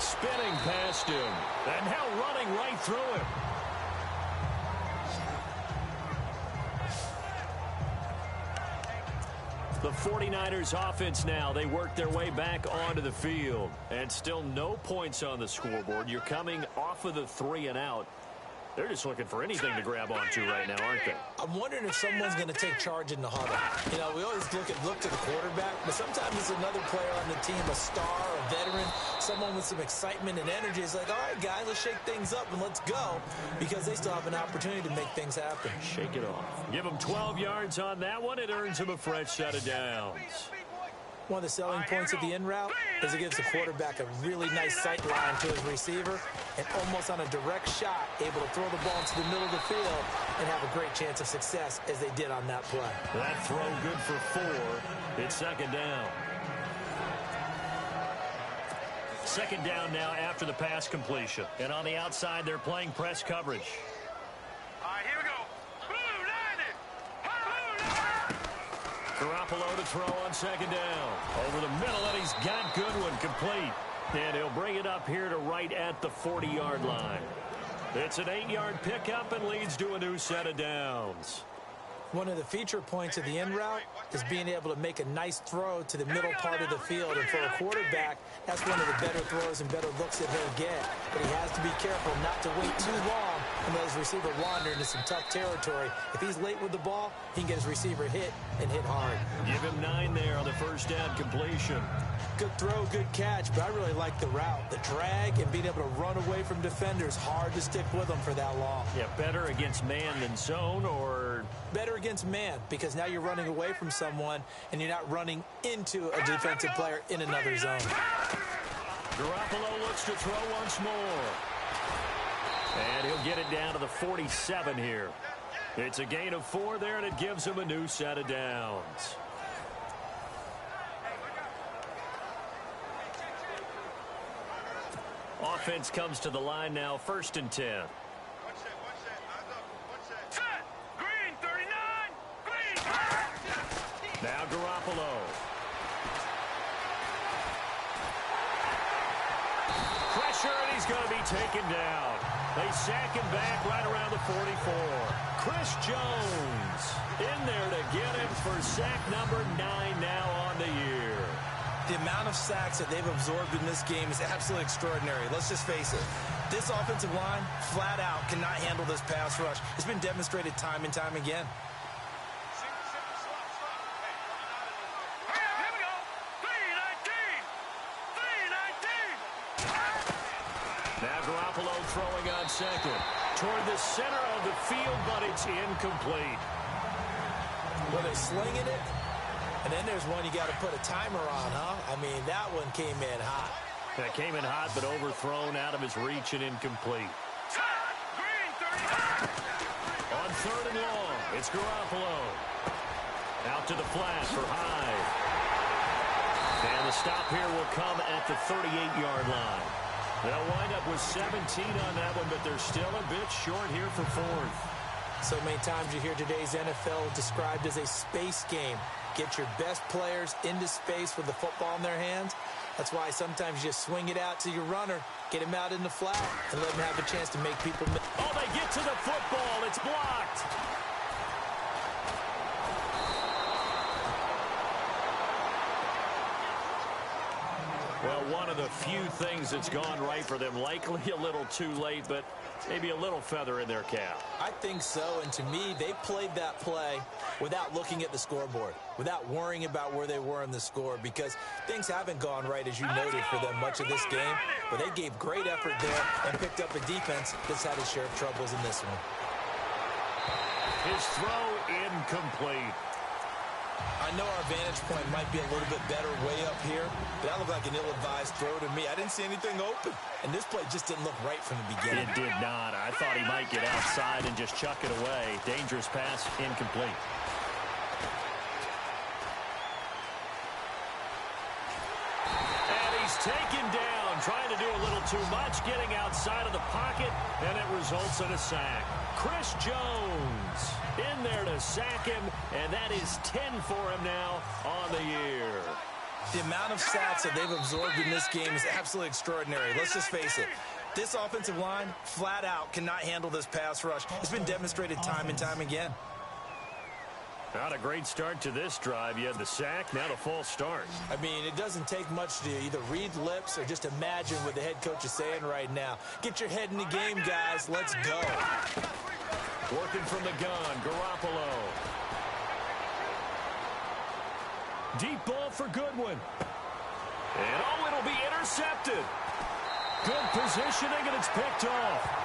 Spinning past him. And now running right through him. The 49ers offense now, they work their way back onto the field. And still no points on the scoreboard. You're coming off of the 3 and out. They're just looking for anything to grab onto right now, aren't they? I'm wondering if someone's going to take charge in the huddle. You know, we always look to the quarterback, but sometimes it's another player on the team, a star, a veteran, someone with some excitement and energy. It's like, all right, guys, let's shake things up and let's go, because they still have an opportunity to make things happen. Shake it off. Give them 12 yards on that one. It earns them a fresh set of downs. One of the selling points of the in route is it gives the quarterback a really nice sight line to his receiver and almost on a direct shot able to throw the ball into the middle of the field and have a great chance of success as they did on that play. That throw good for 4. It's second down. Second down now after the pass completion. And on the outside, they're playing press coverage. Garoppolo to throw on second down. Over the middle, and he's got Goodwin complete. And he'll bring it up here to right at the 40-yard line. It's an 8-yard pickup and leads to a new set of downs. One of the feature points of the in route is being able to make a nice throw to the middle part of the field. And for a quarterback, that's one of the better throws and better looks that he'll get. But he has to be careful not to wait too long and let his receiver wander into some tough territory. If he's late with the ball, he can get his receiver hit and hit hard. Give him 9 there on the first down completion. Good throw, good catch, but I really like the route. The drag and being able to run away from defenders. Hard to stick with them for that long. Yeah, better against man than zone, or? Better against man, because now you're running away from someone and you're not running into a defensive player in another zone. Garoppolo looks to throw once more. And he'll get it down to the 47 here. It's a gain of 4 there, and it gives him a new set of downs. Offense comes to the line now, 1st and 10. Green, 39. Green. Now Garoppolo. Pressure, and he's going to be taken down. They sack him back right around the 44. Chris Jones in there to get him for sack number 9 now on the year. The amount of sacks that they've absorbed in this game is absolutely extraordinary. Let's just face it. This offensive line, flat out, cannot handle this pass rush. It's been demonstrated time and time again. Here we go. 3-19. Now Garoppolo throwing on second. Toward the center of the field, but it's incomplete. Well, they're slinging it. And then there's one you got to put a timer on, huh? I mean, that one came in hot. That came in hot, but overthrown out of his reach and incomplete. Green, 39. On 3rd and long, it's Garoppolo. Out to the flat for Hyde. And the stop here will come at the 38-yard line. They'll wind up with 17 on that one, but they're still a bit short here for 4th. So many times you hear today's NFL described as a space game. Get your best players into space with the football in their hands. That's why sometimes you just swing it out to your runner, get him out in the flat, and let him have a chance to make people miss. Oh, they get to the football. It's blocked. Well, one of the few things that's gone right for them. Likely a little too late, but maybe a little feather in their cap. I think so, and to me, they played that play without looking at the scoreboard, without worrying about where they were in the score, because things haven't gone right, as you noted, for them much of this game, but they gave great effort there and picked up a defense that's had its share of troubles in this one. His throw incomplete. I know our vantage point might be a little bit better way up here, but that looked like an ill-advised throw to me. I didn't see anything open, and this play just didn't look right from the beginning. It did not. I thought he might get outside and just chuck it away. Dangerous pass, incomplete. And he's taken down, trying to do a little too much, getting outside of the pocket, and it results in a sack. Chris Jones in there to sack him, and that is 10 for him now on the year. The amount of sacks that they've absorbed in this game is absolutely extraordinary. Let's just face it. This offensive line, flat out, cannot handle this pass rush. It's been demonstrated time and time again. Not a great start to this drive. You had the sack, now the false start. I mean, it doesn't take much to either read lips or just imagine what the head coach is saying right now. Get your head in the game, guys. Let's go. Working from the gun, Garoppolo. Deep ball for Goodwin. And oh, it'll be intercepted. Good positioning, and it's picked off.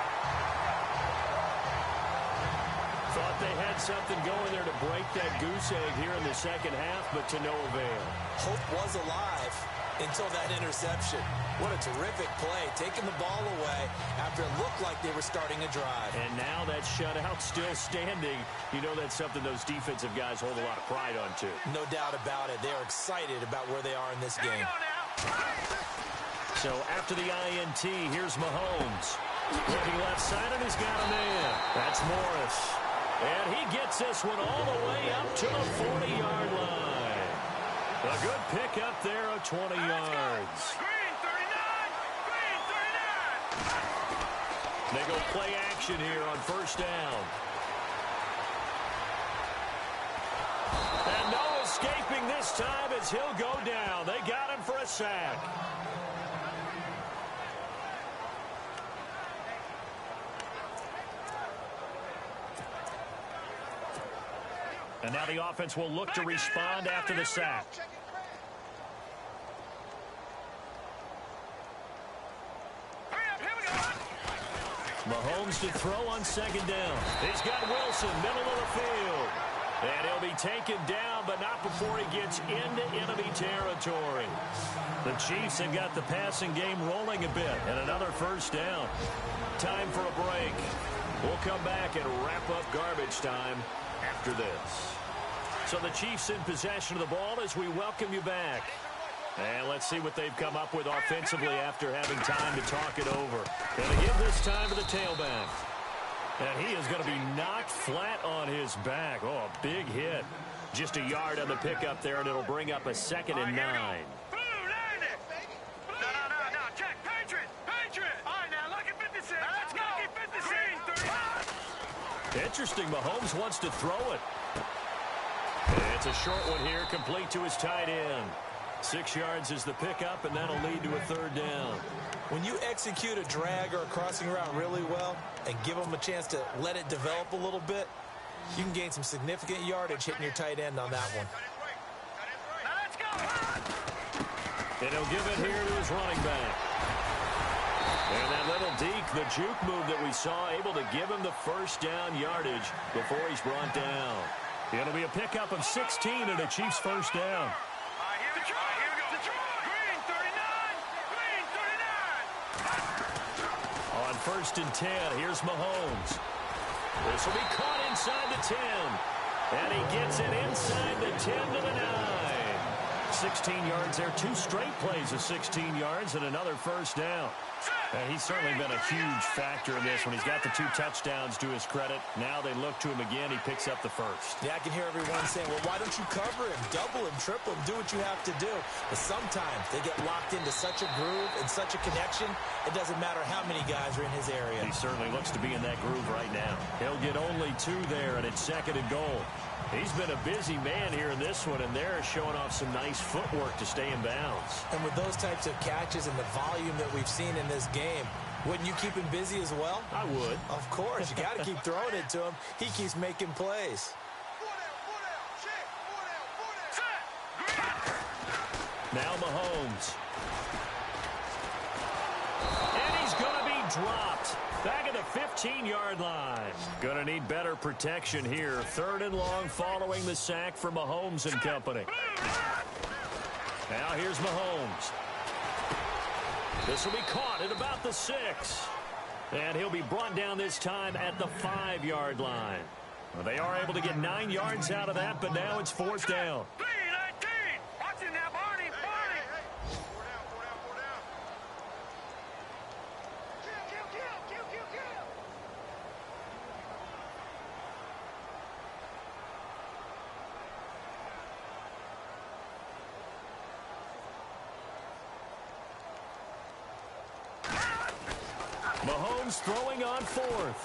Thought they had something going there to break that goose egg here in the second half, but to no avail. Hope was alive until that interception. What a terrific play, taking the ball away after it looked like they were starting a drive. And now that shutout still standing. You know that's something those defensive guys hold a lot of pride on, too. No doubt about it. They're excited about where they are in this game. So after the INT, here's Mahomes. Looking left side, and he's got a man. That's Morris. And he gets this one all the way up to the 40-yard line. A good pick up there of 20 yards. Green 39! Green 39! They go play action here on first down. And no escaping this time as he'll go down. They got him for a sack. And now the offense will look to respond after the sack. Mahomes to throw on second down. He's got Wilson, middle of the field. And he'll be taken down, but not before he gets into enemy territory. The Chiefs have got the passing game rolling a bit, and another first down. Time for a break. We'll come back and wrap up garbage time after this. So the Chiefs in possession of the ball as we welcome you back. And let's see what they've come up with offensively after having time to talk it over. Going to give this time to the tailback. And he is going to be knocked flat on his back. Oh, a big hit. Just a yard on the pickup there, and it'll bring up a 2nd and 9. Blue, land it! No, check. Patriot! All right, now, lucky 56. Let's go! Lucky 56. Interesting, Mahomes wants to throw it. And it's a short one here, complete to his tight end. 6 yards is the pickup, and that'll lead to a 3rd down. When you execute a drag or a crossing route really well and give them a chance to let it develop a little bit, you can gain some significant yardage hitting your tight end on that one. Now let's go! And he'll give it here to his running back. And that little deke, the juke move that we saw, able to give him the first down yardage before he's brought down. It'll be a pickup of 16 and a Chiefs first down. Here we go. Green 39! Green 39! On 1st and 10, here's Mahomes. This will be caught inside the 10. And he gets it inside the 10 to the 9. 16 yards there, 2 straight plays of 16 yards and another first down. Set! He's certainly been a huge factor in this when he's got the 2 touchdowns to his credit. Now they look to him again. He picks up the first. Yeah, I can hear everyone saying, well, why don't you cover him? Double him, triple him, do what you have to do. But sometimes they get locked into such a groove and such a connection, it doesn't matter how many guys are in his area. He certainly looks to be in that groove right now. He'll get only 2 there, and it's 2nd and goal. He's been a busy man here in this one, and they're showing off some nice footwork to stay in bounds. And with those types of catches and the volume that we've seen in this game, wouldn't you keep him busy as well? I would. Of course. You got to keep throwing it to him. He keeps making plays. Now Mahomes. And he's going to be dropped. Back at the 15-yard line. Going to need better protection here. 3rd and long following the sack for Mahomes and company. Now here's Mahomes. This will be caught at about the 6. And he'll be brought down this time at the 5-yard line. Well, they are able to get 9 yards out of that, but now it's 4th down. Mahomes throwing on 4th.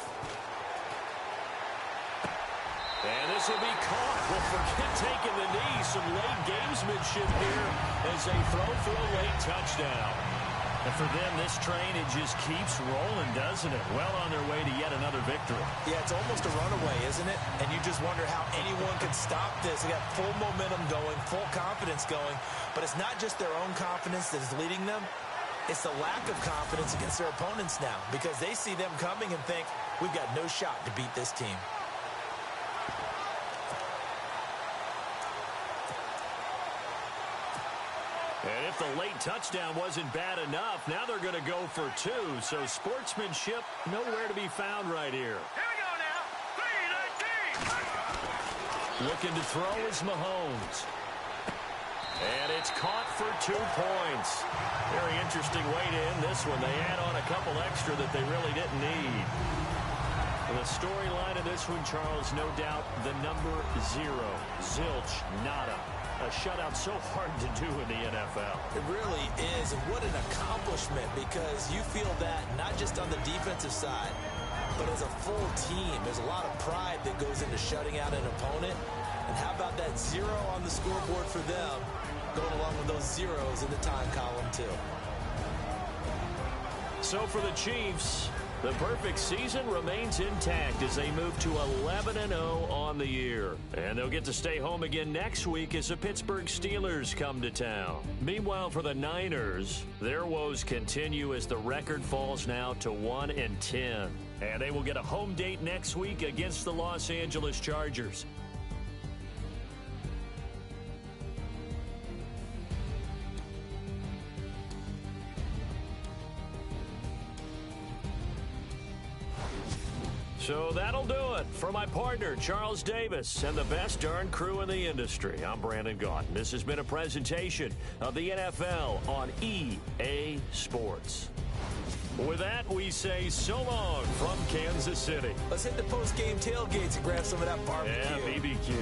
And this will be caught. Well, forget taking the knee. Some late gamesmanship here as they throw for a late touchdown. And for them, this train, it just keeps rolling, doesn't it? Well on their way to yet another victory. Yeah, it's almost a runaway, isn't it? And you just wonder how anyone could stop this. They got full momentum going, full confidence going. But it's not just their own confidence that is leading them. It's the lack of confidence against their opponents now because they see them coming and think, we've got no shot to beat this team. And if the late touchdown wasn't bad enough, now they're going to go for 2. So sportsmanship nowhere to be found right here. Here we go now. 3-19. Looking to throw is Mahomes. And it's caught for 2 points. Very interesting way to end this one. They add on a couple extra that they really didn't need. The storyline of this one, Charles, no doubt the number 0. Zilch, nada. A shutout so hard to do in the NFL. It really is. And what an accomplishment, because you feel that not just on the defensive side, but as a full team. There's a lot of pride that goes into shutting out an opponent. And how about that 0 on the scoreboard for them, going along with those zeros in the time column, too. So for the Chiefs, the perfect season remains intact as they move to 11-0 on the year. And they'll get to stay home again next week as the Pittsburgh Steelers come to town. Meanwhile, for the Niners, their woes continue as the record falls now to 1-10. And they will get a home date next week against the Los Angeles Chargers. So that'll do it. For my partner, Charles Davis, and the best darn crew in the industry, I'm Brandon Gaudin. This has been a presentation of the NFL on EA Sports. With that, we say so long from Kansas City. Let's hit the post-game tailgates and grab some of that barbecue. Yeah, BBQ.